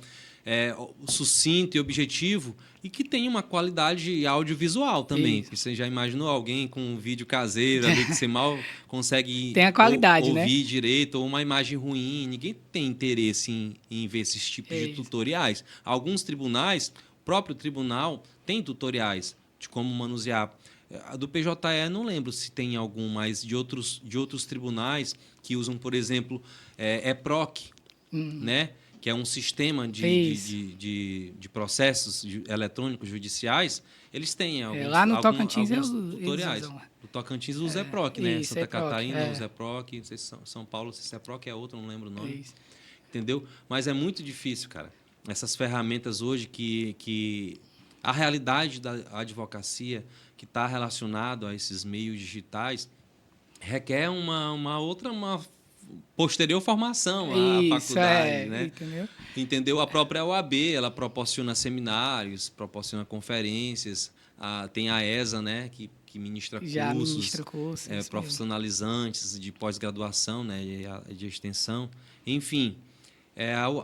sucinto e objetivo e que tenha uma qualidade audiovisual também. Você já imaginou alguém com um vídeo caseiro ali que você mal consegue tem a qualidade, ouvir direito, ou uma imagem ruim? Ninguém tem interesse em ver esses tipos de tutoriais. Alguns tribunais, o próprio tribunal, tem tutoriais de como manusear. A do PJE não lembro se tem algum, mas de outros tribunais que usam, por exemplo, EPROC, né? Que é um sistema de processos eletrônicos judiciais, eles têm lá no Tocantins alguns tutoriais. O Tocantins usa EPROC, né? Santa EPROC, Catarina usa EPROC, não sei se São Paulo, se EPROC é outro, não lembro o nome. Entendeu? Mas é muito difícil, cara. Essas ferramentas hoje que a realidade da advocacia que está relacionado a esses meios digitais requer uma posterior formação à faculdade, né? Entendeu? A própria OAB, ela proporciona seminários, proporciona conferências, tem a ESA, né, que ministra cursos profissionalizantes de pós-graduação, né, de extensão. Enfim,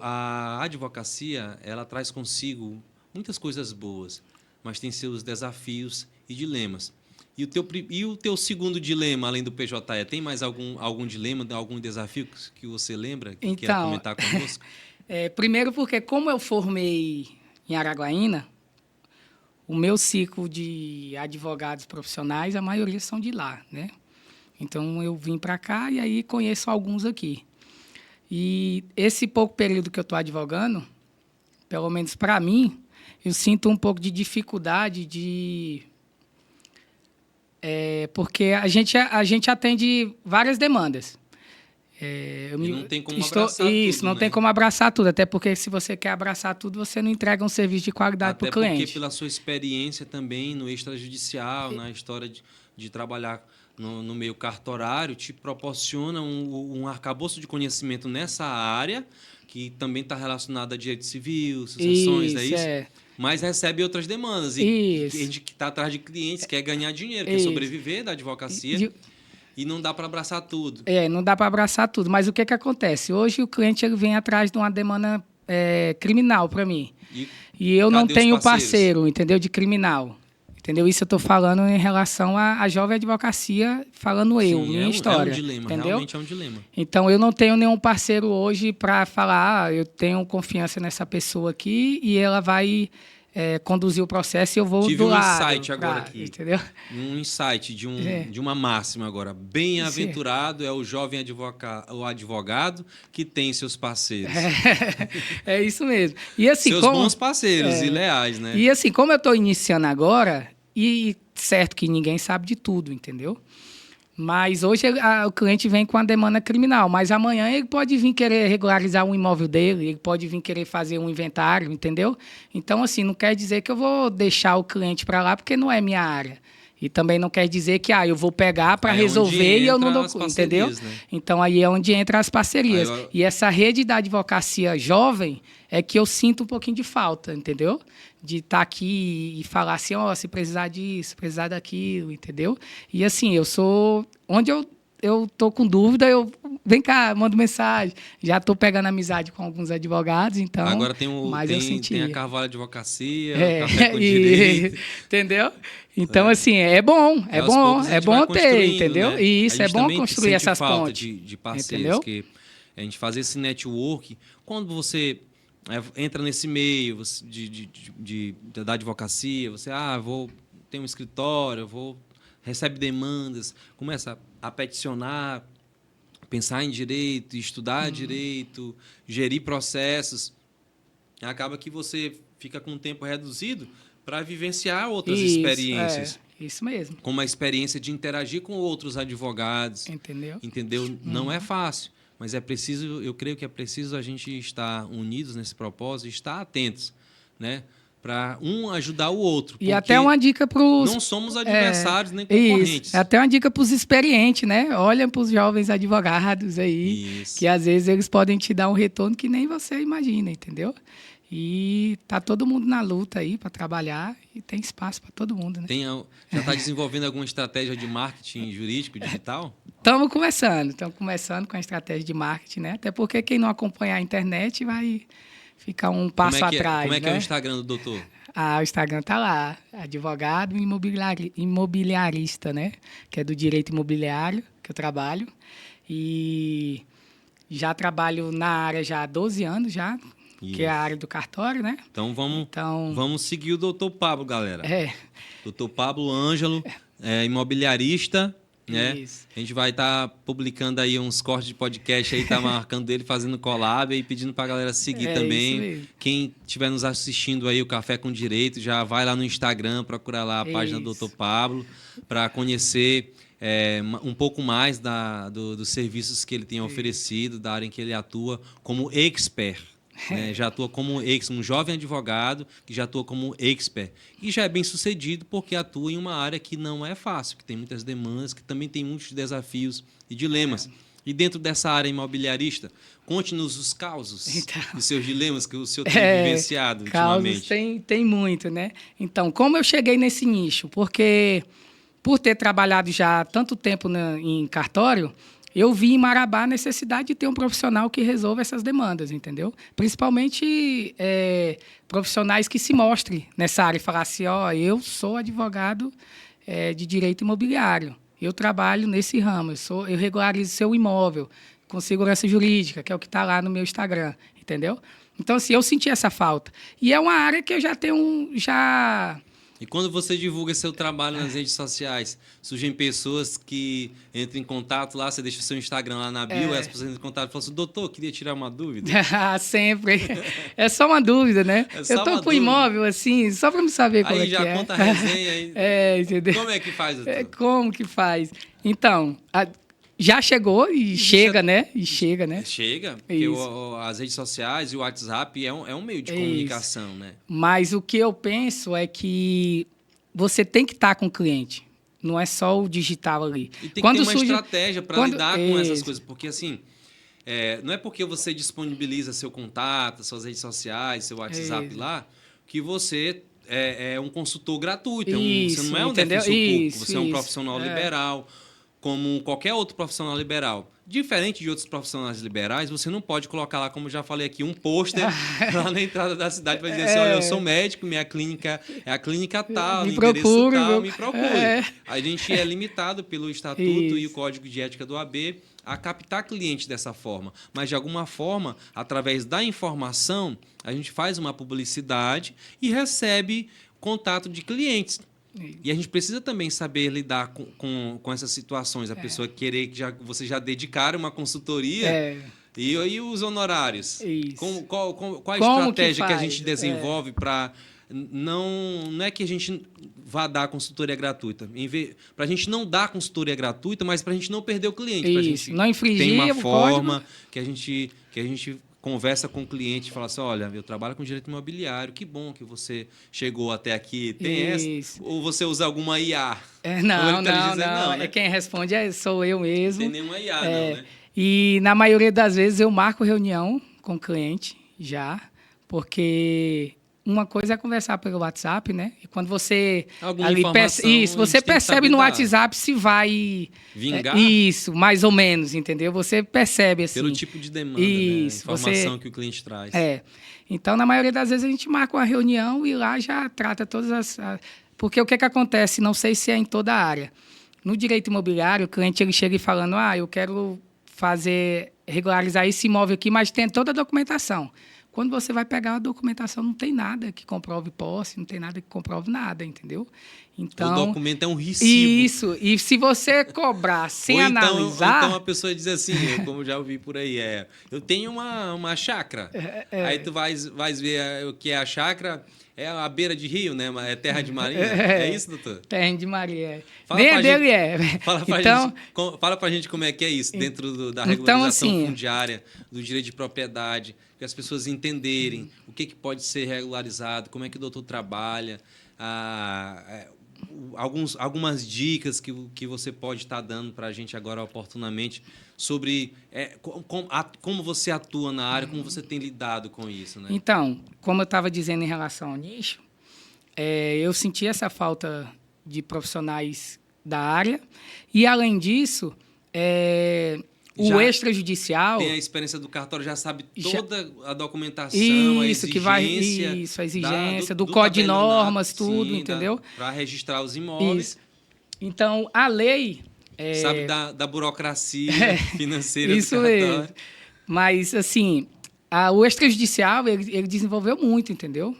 a advocacia, ela traz consigo muitas coisas boas, mas tem seus desafios e dilemas. E o teu segundo dilema, além do PJE, tem mais algum dilema, algum desafio que você lembra, que queira comentar conosco? Primeiro porque, como eu formei em Araguaína, o meu ciclo de advogados profissionais, a maioria são de lá, né? Então, eu vim para cá e aí conheço alguns aqui. E esse pouco período que eu estou advogando, pelo menos para mim, eu sinto um pouco de dificuldade porque a gente atende várias demandas. Não tem como abraçar tudo. Isso, não tem como abraçar tudo. Até porque, se você quer abraçar tudo, você não entrega um serviço de qualidade para o cliente. Até porque, pela sua experiência também no extrajudicial, na história de trabalhar no meio cartorário, te proporciona um arcabouço de conhecimento nessa área, que também está relacionado a direito civil, sucessões, mas recebe outras demandas. E a gente que está atrás de clientes quer ganhar dinheiro, quer sobreviver da advocacia. E não dá para abraçar tudo. Não dá para abraçar tudo. Mas o que acontece? Hoje o cliente ele vem atrás de uma demanda criminal para mim. E eu não tenho parceiro, entendeu? De criminal. Entendeu? Isso eu estou falando em relação à jovem advocacia, falando minha história. É um dilema, entendeu? Realmente é um dilema. Então, eu não tenho nenhum parceiro hoje para falar, eu tenho confiança nessa pessoa aqui e ela vai conduzir o processo e eu vou Tive do um lado. insight agora aqui. Entendeu? Um insight de uma máxima agora. Bem-aventurado é o jovem advogado que tem seus parceiros. É isso mesmo. E assim, seus bons parceiros e leais, né? E assim, como eu estou iniciando agora, e certo que ninguém sabe de tudo, entendeu? Mas hoje o cliente vem com a demanda criminal, mas amanhã ele pode vir querer regularizar um imóvel dele, ele pode vir querer fazer um inventário, entendeu? Então, assim, não quer dizer que eu vou deixar o cliente para lá porque não é minha área. E também não quer dizer que eu vou pegar para resolver e eu não dou, entendeu? Né? Então, aí é onde entra as parcerias. E essa rede da advocacia jovem é que eu sinto um pouquinho de falta, entendeu? De estar aqui e falar assim, se precisar disso, precisar daquilo, entendeu? E assim, eu sou... Onde eu tô com dúvida, vem cá, mando mensagem. Já tô pegando amizade com alguns advogados, então... Agora tem a Carvalho Advocacia, o Café com Direito. Entendeu? Então, assim, é bom ter, entendeu? Né? E isso é bom construir essas pontes. De parceiros, que a gente fazer esse network. Quando você entra nesse meio da advocacia, você, vou ter um escritório, recebe demandas, começa a peticionar, pensar em direito, estudar direito, gerir processos. Acaba que você fica com um tempo reduzido para vivenciar outras experiências. Isso mesmo. Como a experiência de interagir com outros advogados. Entendeu? Não é fácil, mas é preciso, eu creio que é preciso a gente estar unidos nesse propósito, estar atentos, né? Para um ajudar o outro. E até uma dica para os... Não somos adversários nem concorrentes. Isso. Até uma dica para os experientes, né? Olha para os jovens advogados aí, que às vezes eles podem te dar um retorno que nem você imagina, entendeu? E tá todo mundo na luta aí para trabalhar e tem espaço para todo mundo, né? Já está desenvolvendo alguma estratégia de marketing jurídico digital? Estamos começando com a estratégia de marketing, né? Até porque quem não acompanhar a internet vai ficar um passo atrás. Como é que é o Instagram do doutor? O Instagram tá lá, advogado imobiliarista, né? Que é do direito imobiliário que eu trabalho. E já trabalho na área já há 12 anos já. Isso. Que é a área do cartório, né? Então vamos seguir o doutor Pablo, galera. Doutor Pablo Ângelo, imobiliarista, né? Isso. A gente vai estar publicando aí uns cortes de podcast aí, tá marcando ele, fazendo collab e pedindo pra galera seguir também. Quem estiver nos assistindo aí, o Café com Direito, já vai lá no Instagram, procurar lá a página do doutor Pablo para conhecer um pouco mais dos serviços que ele tem oferecido, da área em que ele atua como expert. Já atua como um jovem advogado que já atua como expert. E já é bem sucedido porque atua em uma área que não é fácil, que tem muitas demandas, que também tem muitos desafios e dilemas. E dentro dessa área imobiliarista, conte-nos os causos e seus dilemas que o senhor tem vivenciado ultimamente. Tem muito, né? Então, como eu cheguei nesse nicho? Porque por ter trabalhado já há tanto tempo em cartório, eu vi em Marabá a necessidade de ter um profissional que resolva essas demandas, entendeu? Principalmente profissionais que se mostrem nessa área e falar assim, eu sou advogado de direito imobiliário, eu trabalho nesse ramo, eu regularizo seu imóvel com segurança jurídica, que é o que está lá no meu Instagram, entendeu? Então, assim, eu senti essa falta. E é uma área que eu já tenho E quando você divulga seu trabalho nas redes sociais, surgem pessoas que entram em contato lá, você deixa o seu Instagram lá na bio, e as pessoas entram em contato e falam assim, doutor, queria tirar uma dúvida. Sempre. É só uma dúvida, né? Eu tô com imóvel, assim, só para me saber como é que é. Aí já conta a resenha aí. Entendeu? Como é que faz, doutor? Como que faz? Então, já chegou e chega, né? Chega, porque as redes sociais e o WhatsApp é um meio de comunicação, né? Mas o que eu penso é que você tem que estar com o cliente. Não é só o digital ali. E tem que ter uma estratégia para lidar com essas coisas. Porque, assim, não é porque você disponibiliza seu contato, suas redes sociais, seu WhatsApp lá, que você é um consultor gratuito. Você não é um defensor público, você é um profissional liberal. como qualquer outro profissional liberal. Diferente de outros profissionais liberais, você não pode colocar lá, como eu já falei aqui, um pôster lá na entrada da cidade para dizer assim, olha, eu sou médico, minha clínica é a clínica tal, Me endereço procure, tal, me procure. É. A gente é limitado pelo Estatuto e o Código de Ética do AB a captar cliente dessa forma. Mas, de alguma forma, através da informação, a gente faz uma publicidade e recebe contato de clientes. E a gente precisa também saber lidar com essas situações. A pessoa querer que você já dedicar uma consultoria e os honorários. Isso. Qual a Como estratégia que a faz? gente desenvolve para... Não é que a gente vá dar consultoria gratuita. Para a gente não dar consultoria gratuita, mas para a gente não perder o cliente. Pra gente não infringir tem uma o forma código. que a gente conversa com o cliente e fala assim, olha, eu trabalho com direito imobiliário, que bom que você chegou até aqui. Tem essa? Ou você usa alguma IA? Não, né? Quem responde sou eu mesmo. Não tem nenhuma IA, não, né? E, na maioria das vezes, eu marco reunião com o cliente já, porque... Uma coisa é conversar pelo WhatsApp, né? E quando você você percebe no WhatsApp se vai vingar. Isso, mais ou menos, entendeu? Você percebe assim. Pelo tipo de demanda, né? Informação que o cliente traz. Então, na maioria das vezes a gente marca uma reunião e lá já trata todas porque o que acontece? Não sei se é em toda a área. No direito imobiliário, o cliente ele chega e falando: eu quero regularizar esse imóvel aqui, mas tem toda a documentação. Quando você vai pegar a documentação, não tem nada que comprove posse, não tem nada que comprove nada, entendeu? Então, o documento é um recibo. Isso. E se você cobrar sem analisar... Então a pessoa diz assim, como já ouvi por aí, eu tenho uma chácara. Aí tu vais ver o que é a chácara, é a beira de rio, né? É terra de marinha. É isso, doutor? Terra de marinha. Nem dele Fala pra gente como é que é isso, dentro da regularização fundiária, do direito de propriedade, que as pessoas entenderem o que pode ser regularizado, como é que o doutor trabalha, algumas dicas que você pode estar dando para a gente agora oportunamente sobre como você atua na área, como você tem lidado com isso, né? Então, como eu estava dizendo em relação ao nicho, eu senti essa falta de profissionais da área e, além disso, o extrajudicial... Tem a experiência do cartório, já sabe toda a documentação, a exigência do Código de Normas, tudo, entendeu? Para registrar os imóveis. Isso. Então, a lei... Sabe da burocracia financeira do cartório. Mesmo. Mas, assim, o extrajudicial, ele desenvolveu muito, entendeu?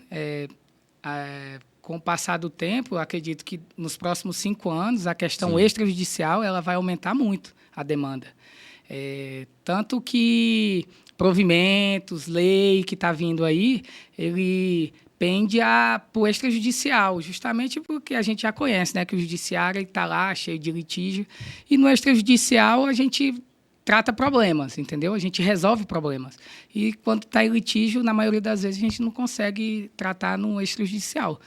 Com o passar do tempo, eu acredito que nos próximos 5 anos, a questão extrajudicial ela vai aumentar muito a demanda. Tanto que provimentos, lei que está vindo aí, ele pende para o extrajudicial, justamente porque a gente já conhece, né, que o judiciário está lá cheio de litígio, e no extrajudicial a gente trata problemas, entendeu? A gente resolve problemas. E quando está em litígio, na maioria das vezes, a gente não consegue tratar no extrajudicial.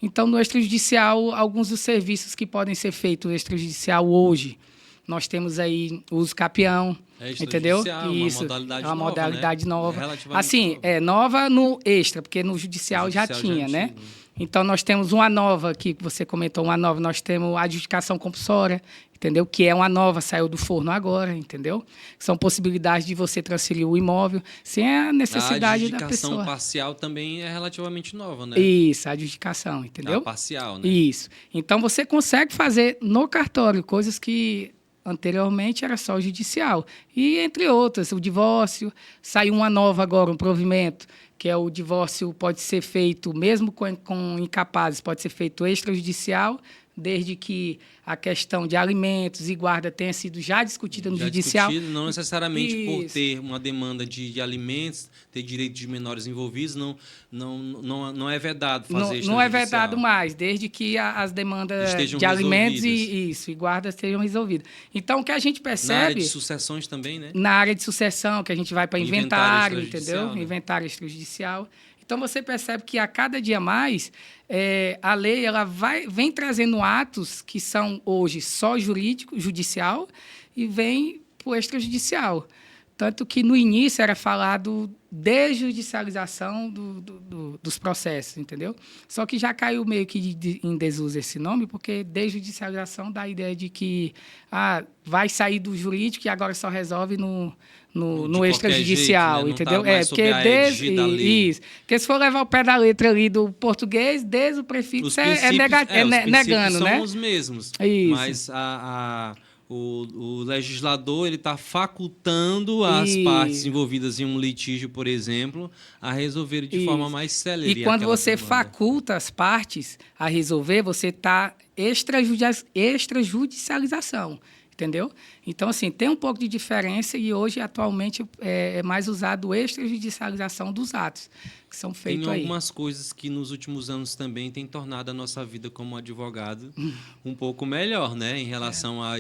Então, no extrajudicial, alguns dos serviços que podem ser feitos no extrajudicial hoje, nós temos aí o uso capião, entendeu? Isso, uma modalidade nova. Assim, nova no extra, porque no judicial já tinha, né? Então, nós temos uma nova, que você comentou, nós temos a adjudicação compulsória, entendeu? Que é uma nova, saiu do forno agora, entendeu? São possibilidades de você transferir o imóvel sem a necessidade da pessoa. A adjudicação parcial também é relativamente nova, né? Isso, a adjudicação, entendeu? Parcial, né? Isso. Então, você consegue fazer no cartório coisas que anteriormente era só o judicial. E, entre outras, o divórcio, saiu uma nova agora, um provimento, que é o divórcio pode ser feito, mesmo com incapazes, pode ser feito extrajudicial, desde que a questão de alimentos e guarda tenha sido já discutida no judicial. Não necessariamente por ter uma demanda de alimentos, ter direitos de menores envolvidos, não é vedado fazer extrajudicial. Não é vedado mais, desde que as demandas de alimentos e guarda estejam resolvidas. Então, o que a gente percebe... Na área de sucessões também, né? Na área de sucessão, que a gente vai para inventário, entendeu? Né? Inventário extrajudicial. Então, você percebe que a cada dia mais a lei ela vem trazendo atos que são hoje só jurídico, judicial, e vem para o extrajudicial. Tanto que no início era falado desjudicialização dos processos, entendeu? Só que já caiu meio que em desuso esse nome, porque desjudicialização dá a ideia de que vai sair do jurídico e agora só resolve no extrajudicial, jeito, né? entendeu? Tá mais Porque isso. Porque se for levar o pé da letra ali do português, desde o prefixo os negando, são né? os mesmos. Isso. Mas o legislador ele está facultando as partes envolvidas em um litígio, por exemplo, a resolver de forma mais célere. E quando você faculta as partes a resolver, você está extrajudicialização, entendeu? Então, assim, tem um pouco de diferença e hoje, atualmente, é mais usado extrajudicialização dos atos que são feitos aí. Tem algumas coisas que nos últimos anos também têm tornado a nossa vida como advogado um pouco melhor, né? Em relação ao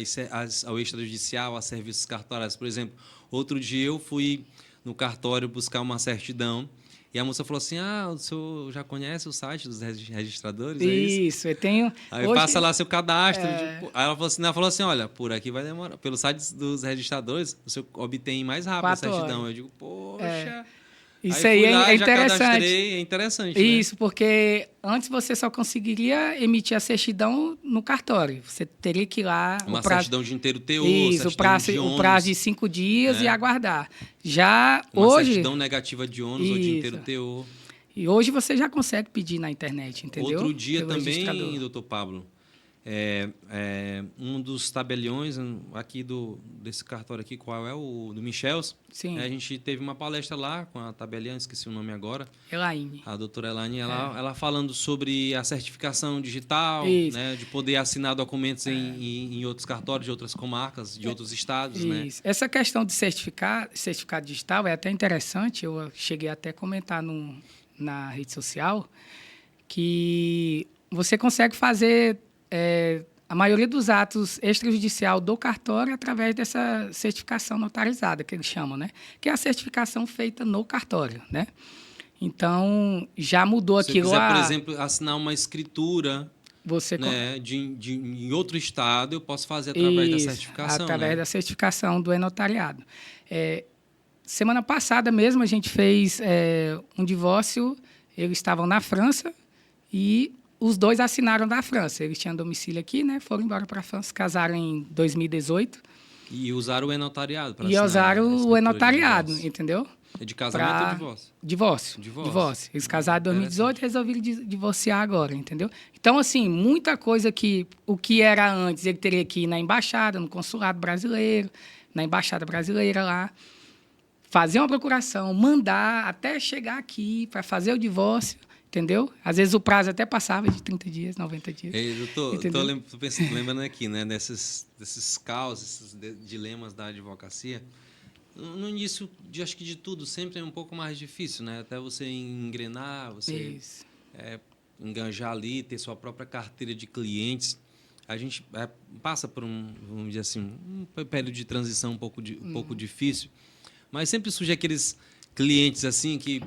extrajudicial, a serviços cartorários. Por exemplo, outro dia eu fui no cartório buscar uma certidão e a moça falou assim, o senhor já conhece o site dos registradores? É isso, eu tenho... Aí hoje, passa lá seu cadastro. Aí ela falou assim, olha, por aqui vai demorar. Pelo site dos registradores, o senhor obtém mais rápido a certidão. horas. Eu digo, poxa... Isso aí é interessante. É interessante, isso, né? Porque antes você só conseguiria emitir a certidão no cartório. Você teria que ir lá... Uma certidão de inteiro teor, isso, o prazo de 5 dias e aguardar. Já hoje... certidão negativa de ônus ou de inteiro teor. E hoje você já consegue pedir na internet, entendeu? Outro dia também, doutor Pablo, um dos tabeliões aqui desse cartório aqui, qual é o do Michels? Sim. A gente teve uma palestra lá com a tabeliã, esqueci o nome agora. Elaine. A doutora Elaine, ela falando sobre a certificação digital, né, de poder assinar documentos em outros cartórios de outras comarcas, de outros estados. Isso. Né? Essa questão de certificado digital é até interessante, eu cheguei até a comentar na rede social, que você consegue fazer a maioria dos atos extrajudicial do cartório através dessa certificação notarizada, que eles chamam, né? Que é a certificação feita no cartório, né? Então, já mudou aquilo lá. Se quiser, por exemplo, assinar uma escritura né, em outro estado, eu posso fazer através da certificação. Através da certificação do e-notariado. Semana passada mesmo, a gente fez um divórcio, eles estavam na França e os dois assinaram da França. Eles tinham domicílio aqui, né? Foram embora para a França, casaram em 2018. E usaram o e-notariado para assinar. E usaram o e-notariado, entendeu? É de casamento ou divórcio? Divórcio. Eles casaram em 2018 e resolveram divorciar agora, entendeu? Então, assim, muita coisa que o que era antes, ele teria que ir na embaixada, no consulado brasileiro, na embaixada brasileira lá, fazer uma procuração, mandar até chegar aqui para fazer o divórcio, entendeu? Às vezes o prazo até passava de 30 dias, 90 dias. Eu tô lembrando aqui, né, desses causos, esses dilemas da advocacia. No início, acho que de tudo, sempre é um pouco mais difícil, né? Até você engrenar, você enganjar ali, ter sua própria carteira de clientes. A gente passa por vamos dizer assim, um período de transição um pouco difícil, mas sempre surge aqueles clientes assim que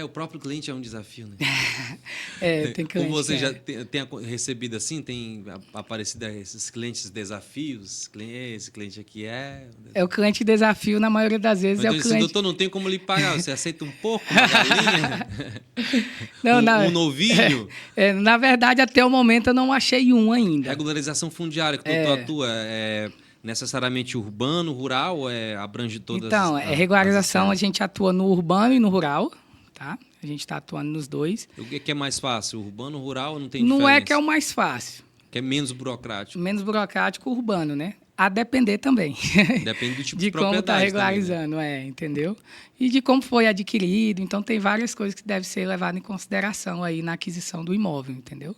o próprio cliente é um desafio, né? Tem cliente. Como você já tem recebido assim, tem aparecido esses clientes desafios? Esse cliente aqui é o cliente desafio, na maioria das vezes. Mas é o cliente. Doutor, não tem como lhe pagar. Você aceita um porco, uma galinha? Um novilho? Na verdade, até o momento eu não achei um ainda. Regularização fundiária que o doutor atua necessariamente urbano, rural, abrange todas Então, regularização a gente atua no urbano e no rural. Tá? A gente está atuando nos dois. O que é mais fácil? Urbano, rural, não tem diferença? Não é que é o mais fácil. Que é menos burocrático. Menos burocrático, urbano, né? A depender também. Depende do tipo de como está regularizando, também, né? Entendeu? E de como foi adquirido. Então, tem várias coisas que devem ser levadas em consideração aí na aquisição do imóvel, entendeu?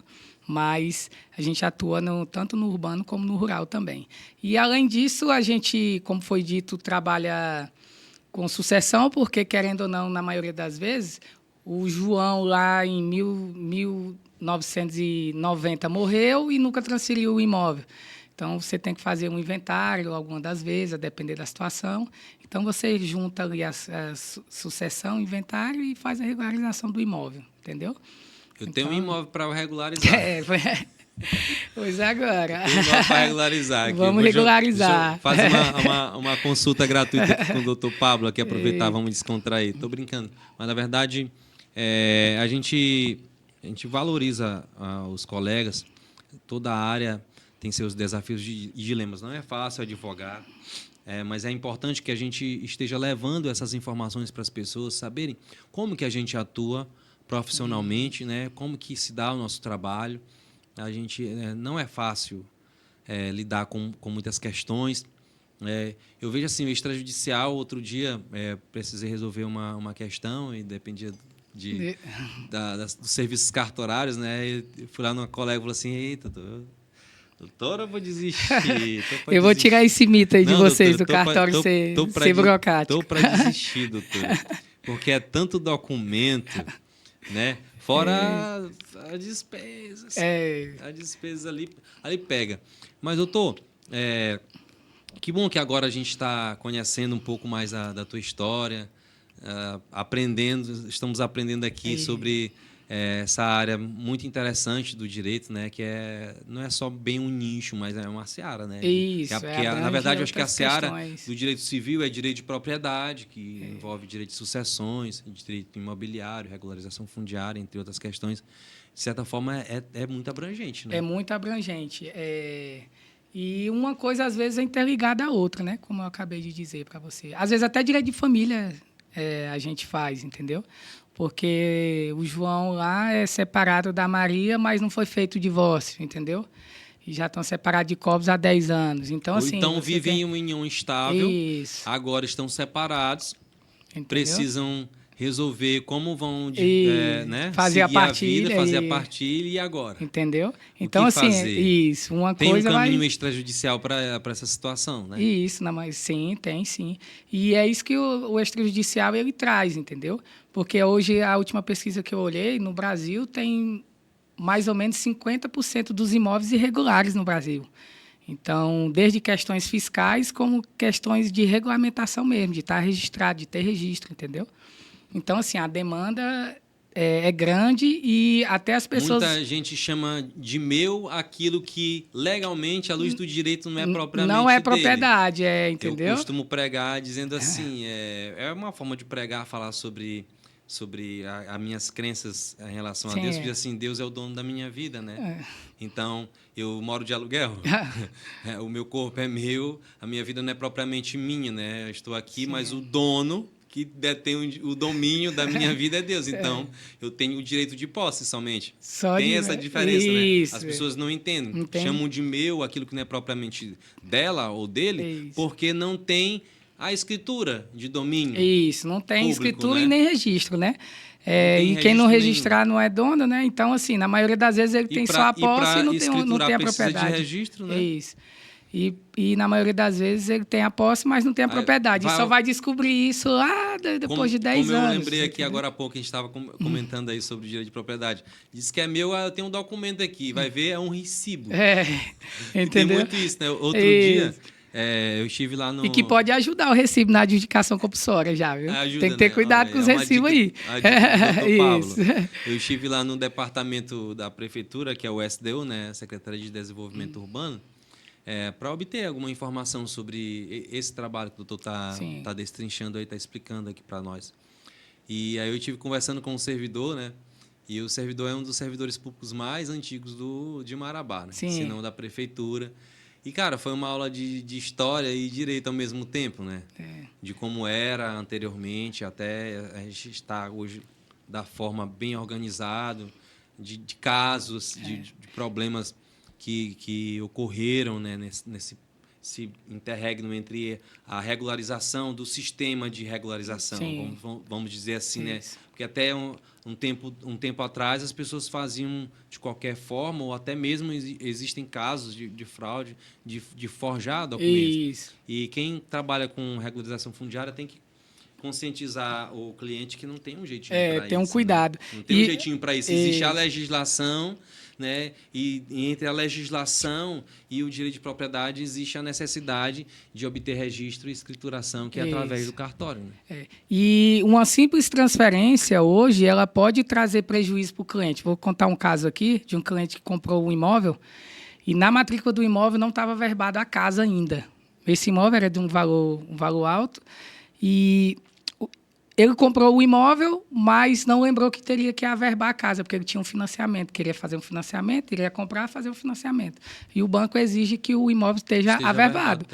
Mas a gente atua tanto no urbano como no rural também. E, além disso, a gente, como foi dito, trabalha com sucessão, porque, querendo ou não, na maioria das vezes, o João lá em 1990 morreu e nunca transferiu o imóvel. Então, você tem que fazer um inventário alguma das vezes, a depender da situação. Então, você junta ali a sucessão, inventário e faz a regularização do imóvel, entendeu? Eu tenho um imóvel para regularizar. Pois agora. Vamos para regularizar aqui. Vamos regularizar. Fazer uma consulta gratuita aqui com o doutor Pablo, aqui aproveitar, vamos descontrair. Estou brincando. Mas, na verdade, a gente valoriza os colegas. Toda a área tem seus desafios e dilemas. Não é fácil advogar, mas é importante que a gente esteja levando essas informações para as pessoas saberem como que a gente atua profissionalmente, né? Como que se dá o nosso trabalho. A gente não é fácil lidar com muitas questões. Eu vejo assim, o extrajudicial, outro dia precisei resolver uma questão e dependia dos serviços cartorários, né? Eu fui lá numa colega e falei assim, eita, doutora, eu vou desistir. Eu vou tirar esse mito aí de vocês, do cartório ser burocrático. Estou para desistir, doutora, porque é tanto documento, né? Fora a despesa. A despesa ali pega. Mas, doutor, que bom que agora a gente está conhecendo um pouco mais da tua história, estamos aprendendo aqui sobre essa área muito interessante do direito, né? Que não é só bem um nicho, mas é uma seara, né? Isso, porque, na verdade, eu acho que a seara do direito civil é direito de propriedade, que envolve direito de sucessões, direito imobiliário, regularização fundiária, entre outras questões. De certa forma, é muito abrangente, né? É muito abrangente. E uma coisa, às vezes, é interligada à outra, né? Como eu acabei de dizer para você. Às vezes, até direito de família a gente faz, entendeu? Porque o João lá é separado da Maria, mas não foi feito o divórcio, entendeu? E já estão separados de corpos há 10 anos. Então, assim, vivem em uma união estável, Isso. agora estão separados, entendeu? Precisam resolver como vão fazer a partilha, fazer a partilha e agora. Entendeu? Então, assim, isso. Tem coisa um caminho extrajudicial para essa situação, né? Isso, não, mas sim, tem sim. E é isso que o extrajudicial ele traz, entendeu? Porque hoje, a última pesquisa que eu olhei, no Brasil, tem mais ou menos 50% dos imóveis irregulares no Brasil. Então, desde questões fiscais como questões de regulamentação mesmo, de estar registrado, de ter registro, entendeu? Então, assim, a demanda é grande e até as pessoas... Muita gente chama de meu aquilo que legalmente, à luz do direito, não é propriamente Não é propriedade, entendeu? Eu costumo pregar dizendo assim, é uma forma de pregar, falar sobre as minhas crenças em relação a Deus, porque assim, Deus é o dono da minha vida, né? Então, eu moro de aluguel, o meu corpo é meu, a minha vida não é propriamente minha, né? Eu estou aqui, mas o dono que detém o domínio da minha vida é Deus. Então, eu tenho o direito de posse somente. Tem essa diferença, isso, né? As pessoas não entendem. Chamam de meu aquilo que não é propriamente dela ou dele, porque não tem a escritura de domínio. Isso, não tem público, escritura, né? E nem registro, né? E quem não registrar não é dono, né? Então, assim, na maioria das vezes ele tem só a posse e não tem a propriedade. De registro, né? Isso. E na maioria das vezes ele tem a posse, mas não tem a propriedade. E só vai descobrir isso lá depois de 10 anos. Como eu lembrei aqui agora há pouco, a gente estava comentando aí sobre o direito de propriedade. Diz que é meu, eu tenho um documento aqui. Vai ver, é um recibo. Entendeu? Tem muito isso, né? Outro dia, eu estive lá no... E que pode ajudar o recibo na adjudicação compulsória já, viu? Ajuda, tem que ter cuidado com os recibos aí. Doutor Pablo, eu estive lá no departamento da prefeitura, que é o SDU, né? Secretaria de Desenvolvimento Urbano, para obter alguma informação sobre esse trabalho que o doutor está destrinchando aí, está explicando aqui para nós. E aí eu estive conversando com um servidor, né? E o servidor é um dos servidores públicos mais antigos de Marabá, né? Se não da prefeitura. E, cara, foi uma aula de história e direito ao mesmo tempo, né? De como era anteriormente, até a gente está hoje da forma bem organizado, de casos, de problemas que ocorreram, né, nesse interregno entre a regularização do sistema de regularização, vamos dizer assim, né? Porque até um tempo atrás as pessoas faziam de qualquer forma, ou até mesmo existem casos de fraude, de forjar documentos. Isso. E quem trabalha com regularização fundiária tem que conscientizar o cliente que não tem um jeitinho para isso. Tem um cuidado. Né? Não tem um jeitinho para isso. Existe a legislação, né? E entre a legislação e o direito de propriedade existe a necessidade de obter registro e escrituração, que é através do cartório. Né? E uma simples transferência hoje ela pode trazer prejuízo para o cliente. Vou contar um caso aqui de um cliente que comprou um imóvel e na matrícula do imóvel não estava averbado a casa ainda. Esse imóvel era de um valor alto e ele comprou o imóvel, mas não lembrou que teria que averbar a casa, porque ele tinha um financiamento, queria fazer um financiamento, iria comprar, fazer um financiamento. E o banco exige que o imóvel esteja averbado.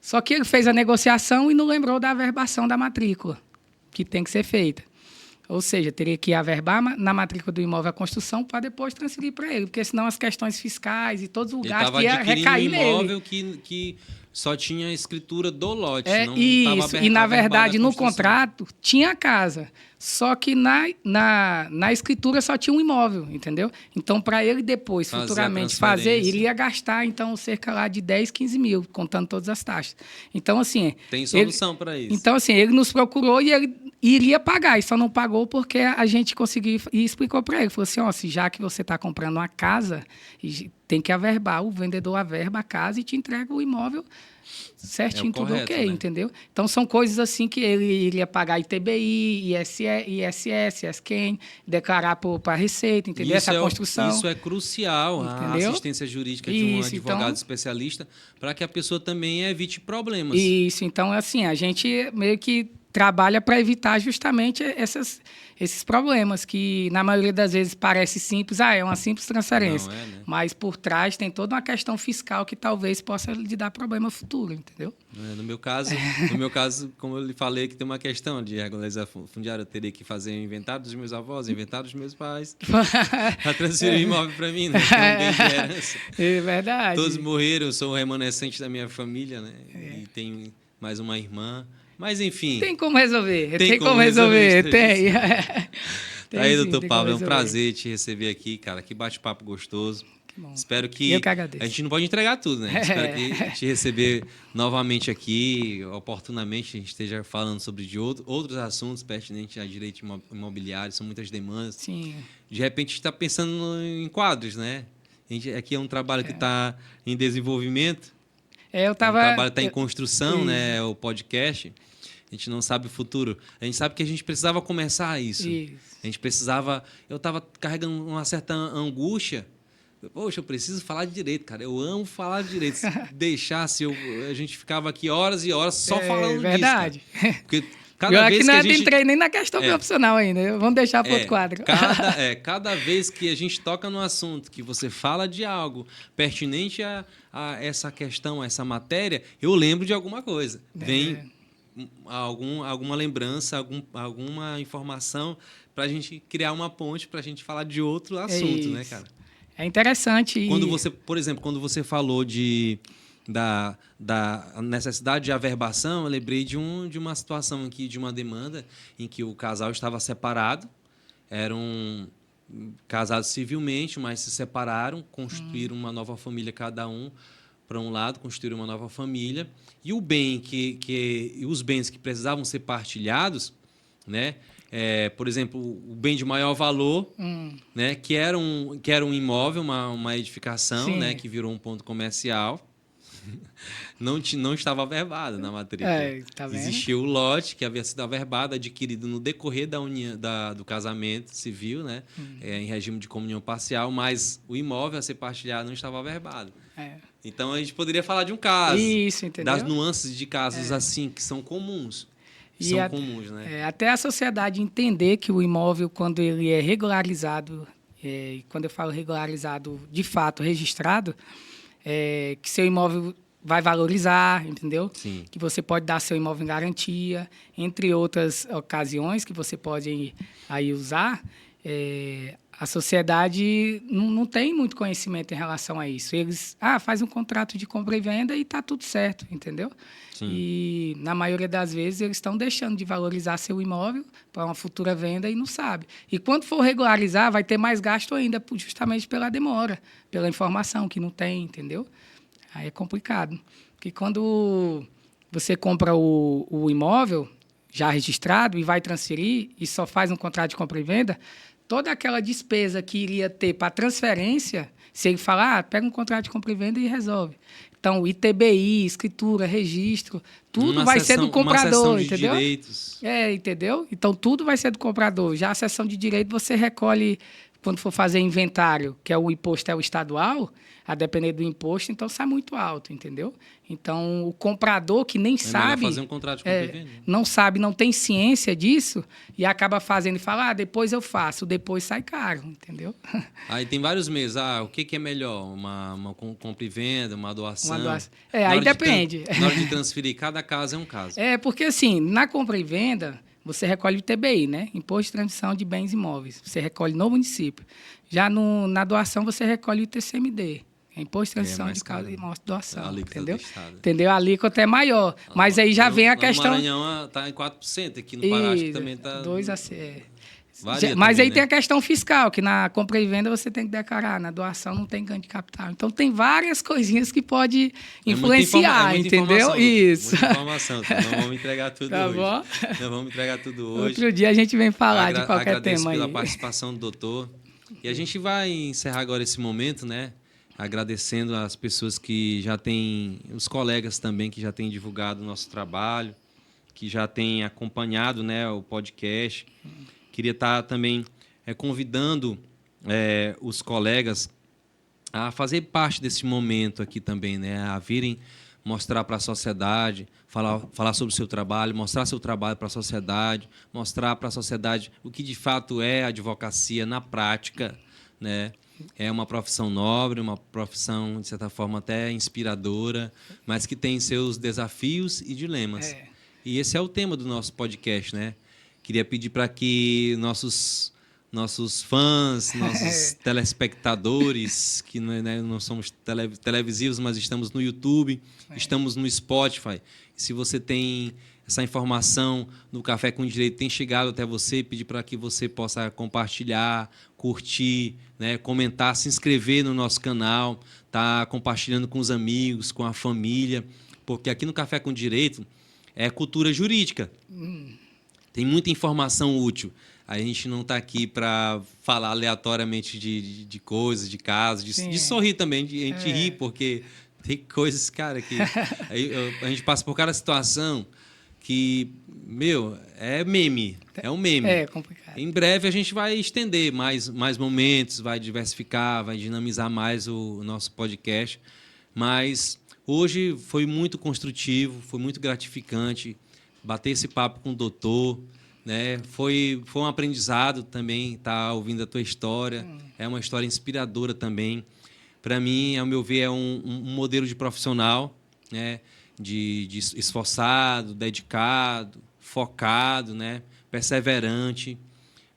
Só que ele fez a negociação e não lembrou da averbação da matrícula, que tem que ser feita. Ou seja, teria que averbar na matrícula do imóvel a construção para depois transferir para ele, porque senão as questões fiscais e todos os gastos iam recair nele. Um imóvel que só tinha a escritura do lote, não estava aberto. E, na verdade, no contrato, tinha a casa. Só que na escritura só tinha um imóvel, entendeu? Então, para ele depois, futuramente, fazer, ele ia gastar, então, cerca lá de 10, 15 mil, contando todas as taxas. Então, assim... Tem solução para isso. Então, assim, ele nos procurou e ele iria pagar, e só não pagou porque a gente conseguiu e explicou para ele. Falou assim, se já que você está comprando uma casa, tem que averbar, o vendedor averba a casa e te entrega o imóvel certinho, tudo correto, ok, né? Entendeu? Então, são coisas assim que ele iria pagar ITBI, ISS, ESQN, declarar para a Receita, entendeu? Essa construção. Isso é crucial, entendeu? A assistência jurídica de um advogado especialista, para que a pessoa também evite problemas. Isso, então, assim, a gente meio que trabalha para evitar justamente esses problemas que, na maioria das vezes, parece simples. É uma simples transferência. Não é, né? Mas, por trás, tem toda uma questão fiscal que talvez possa lhe dar problema futuro, entendeu? No meu caso, como eu lhe falei, que tem uma questão de regularização fundiária, eu teria que fazer o inventário dos meus avós, inventário dos meus pais, para transferir o imóvel para mim, né? Tem um bem de herança. É verdade. Todos morreram, eu sou o remanescente da minha família, né? E tenho mais uma irmã. Mas, enfim... Tem como resolver. Tem como resolver. Tem. Aí, doutor Pablo, é um prazer te receber aqui, cara. Que bate-papo gostoso. Que bom. Espero que... Eu que agradeço. A gente não pode entregar tudo, né? Espero que te receber novamente aqui, oportunamente, a gente esteja falando sobre outros assuntos pertinentes a direito imobiliário. São muitas demandas. Sim. De repente, a gente está pensando em quadros, né? Aqui é um trabalho que está em desenvolvimento. O trabalho está em construção, né? O podcast... A gente não sabe o futuro. A gente sabe que a gente precisava começar isso. A gente precisava... Eu estava carregando uma certa angústia. Poxa, eu preciso falar de direito, cara. Eu amo falar de direito. Se deixasse, a gente ficava aqui horas e horas só falando disso. Verdade. Porque cada vez que a gente... entrei nem na questão profissional ainda. Vamos deixar para outro quadro. Cada vez que a gente toca no assunto, que você fala de algo pertinente a essa questão, a essa matéria, eu lembro de alguma coisa. Vem... alguma lembrança, alguma informação para a gente criar uma ponte para a gente falar de outro assunto, né, cara? É interessante. Por exemplo, quando você falou da necessidade de averbação, eu lembrei de uma situação aqui, de uma demanda em que o casal estava separado, eram casados civilmente, mas se separaram, constituíram uma nova família cada um, para um lado, construir uma nova família, e o bem os bens que precisavam ser partilhados, né? Por exemplo, o bem de maior valor, né? que era um imóvel, uma edificação, né? Que virou um ponto comercial, não estava averbado na matrícula. Tá vendo? Existia o lote que havia sido averbado, adquirido no decorrer do casamento civil, né? Em regime de comunhão parcial, mas o imóvel a ser partilhado não estava averbado. Então, a gente poderia falar de um caso. Isso, entendeu? Das nuances de casos assim, que são comuns. Comuns, né? Até a sociedade entender que o imóvel, quando ele é regularizado, quando eu falo regularizado, de fato, registrado, que seu imóvel vai valorizar, entendeu? Sim. Que você pode dar seu imóvel em garantia, entre outras ocasiões que você pode aí usar. A sociedade não tem muito conhecimento em relação a isso. Eles faz um contrato de compra e venda e está tudo certo, entendeu? Sim. E, na maioria das vezes, eles estão deixando de valorizar seu imóvel para uma futura venda e não sabe. E, quando for regularizar, vai ter mais gasto ainda, justamente pela demora, pela informação que não tem, entendeu? Aí é complicado. Porque quando você compra o imóvel já registrado e vai transferir e só faz um contrato de compra e venda, toda aquela despesa que iria ter para transferência, se ele falar, pega um contrato de compra e venda e resolve. Então, ITBI, escritura, registro, tudo vai ser do comprador, uma entendeu? De direitos. Entendeu? Então, tudo vai ser do comprador. Já a seção de direito, você recolhe, quando for fazer inventário, que é o imposto é o estadual, a depender do imposto, então sai muito alto, entendeu? Então, o comprador que nem sabe... fazer um contrato de compra e venda. Não sabe, não tem ciência disso, e acaba fazendo e fala, depois eu faço, depois sai caro, entendeu? Aí tem vários meios. O que é melhor? Uma compra e venda, uma doação? Aí depende. Na hora de transferir, cada caso é um caso. Porque assim, na compra e venda, você recolhe o ITBI, né? Imposto de Transmissão de Bens Imóveis. Você recolhe no município. Já na doação, você recolhe o ITCMD. Imposto de Transição de Causa e Morte de Doação. Entendeu? Entendeu? A alíquota é maior. Mas aí já vem a questão... No Maranhão está em 4%. Aqui no Pará acho que também está... 2 a 6. Mas também, aí tem a questão fiscal, que na compra e venda você tem que declarar. Na doação não tem ganho de capital. Então tem várias coisinhas que pode influenciar, entendeu? Isso. Muita informação. Não vamos entregar tudo tá hoje. Bom? Não vamos entregar tudo hoje. Outro dia a gente vem falar de qualquer tema aí. Agradeço pela participação do doutor. E a gente vai encerrar agora esse momento, né? Agradecendo as pessoas que já têm, os colegas também que já têm divulgado o nosso trabalho, que já têm acompanhado, né, o podcast. Queria estar também convidando os colegas a fazer parte desse momento aqui também, né, a virem mostrar para a sociedade, falar sobre o seu trabalho, mostrar seu trabalho para a sociedade, mostrar para a sociedade o que de fato é a advocacia na prática, né? É uma profissão nobre, uma profissão, de certa forma, até inspiradora, mas que tem seus desafios e dilemas. E esse é o tema do nosso podcast, né? Queria pedir para que nossos fãs, nossos telespectadores, que não somos televisivos, mas estamos no YouTube, estamos no Spotify. E se você tem essa informação do Café com Direito, tem chegado até você, pedir para que você possa compartilhar, curtir, né, comentar, se inscrever no nosso canal, tá compartilhando com os amigos, com a família, porque aqui no Café com Direito é cultura jurídica. Tem muita informação útil. A gente não está aqui para falar aleatoriamente de coisas, de casos, de sorrir também, a gente rir, porque tem coisas, cara, que a gente passa por cada situação que, é meme, é um meme. É complicado. Em breve a gente vai estender mais momentos, vai diversificar, vai dinamizar mais o nosso podcast. Mas hoje foi muito construtivo, foi muito gratificante bater esse papo com o doutor, né? Foi um aprendizado também estar ouvindo a tua história. É uma história inspiradora também. Para mim, ao meu ver, é um modelo de profissional, né? De esforçado, dedicado, focado, né? Perseverante,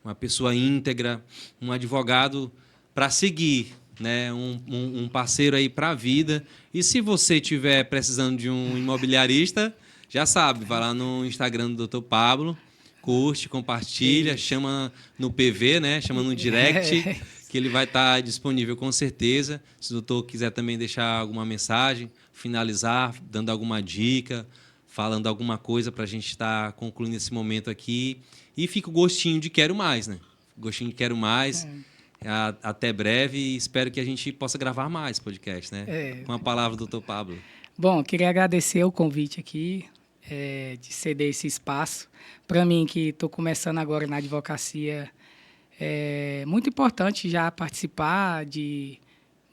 uma pessoa íntegra, um advogado para seguir, né? Um parceiro aí para a vida. E se você estiver precisando de um imobiliarista, já sabe, vai lá no Instagram do Dr. Pablo, curte, compartilha, chama no PV, né? Chama no direct, que ele vai estar disponível com certeza. Se o doutor quiser também deixar alguma mensagem, finalizar, dando alguma dica, falando alguma coisa para a gente estar concluindo esse momento aqui. E fica o gostinho de quero mais, né? Gostinho de quero mais. Até breve e espero que a gente possa gravar mais podcast, né? Com a palavra do Dr. Pablo. Bom, queria agradecer o convite aqui, de ceder esse espaço. Para mim, que estou começando agora na advocacia, é muito importante já participar, de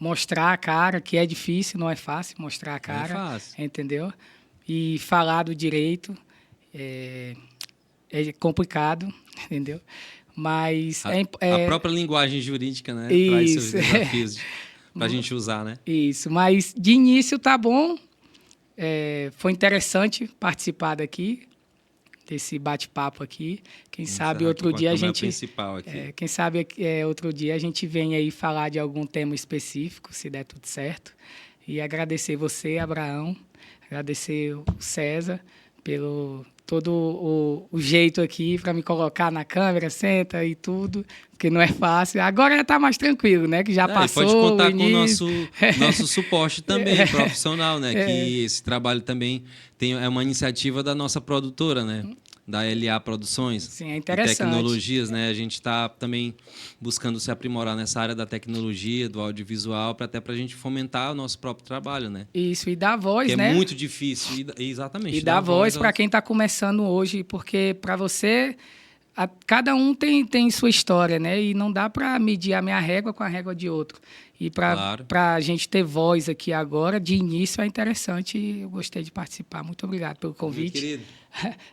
mostrar a cara, que é difícil, não é fácil mostrar a cara. Não é fácil. Entendeu? E falar do direito é complicado, entendeu? Mas a própria linguagem jurídica, né? Isso. Traz seus desafios para a gente usar, né? Isso, mas de início tá bom. Foi interessante participar desse bate-papo aqui. Quem sabe outro dia a gente... quem sabe outro dia a gente vem aí falar de algum tema específico, se der tudo certo. E agradecer você, Abraão, agradecer o César pelo todo o jeito aqui para me colocar na câmera, senta e tudo, porque não é fácil. Agora já está mais tranquilo, né? Que já passou. Pode contar com o nosso suporte também, profissional, né? Que esse trabalho também é uma iniciativa da nossa produtora, né? da LA Produções. Sim, é e interessante. tecnologias, né? A gente está também buscando se aprimorar nessa área da tecnologia, do audiovisual, até para a gente fomentar o nosso próprio trabalho, né? Isso, e dar voz, Que é né? muito difícil. Exatamente. E dar voz para aos... quem está começando hoje, porque para você, cada um tem sua história, né? E não dá para medir a minha régua com a régua de outro. E Claro. para a gente ter voz aqui agora, de início, é interessante e eu gostei de participar. Muito obrigado pelo convite. Meu querido.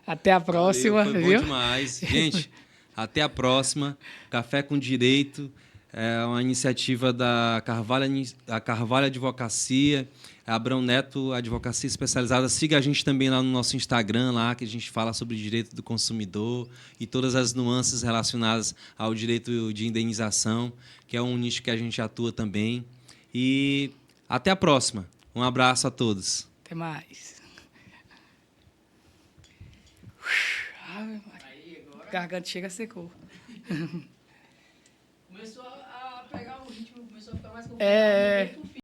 Até a próxima. Valeu, foi bom viu? demais. Gente, até a próxima. Café com Direito é uma iniciativa da Carvalho Advocacia, Abrão Neto Advocacia Especializada. Siga a gente também lá no nosso Instagram, lá que a gente fala sobre direito do consumidor e todas as nuances relacionadas ao direito de indenização, que é um nicho que a gente atua também. E até a próxima. Um abraço a todos. Até mais. A garganta chega, secou. Começou a pegar o ritmo, começou a ficar mais confortável.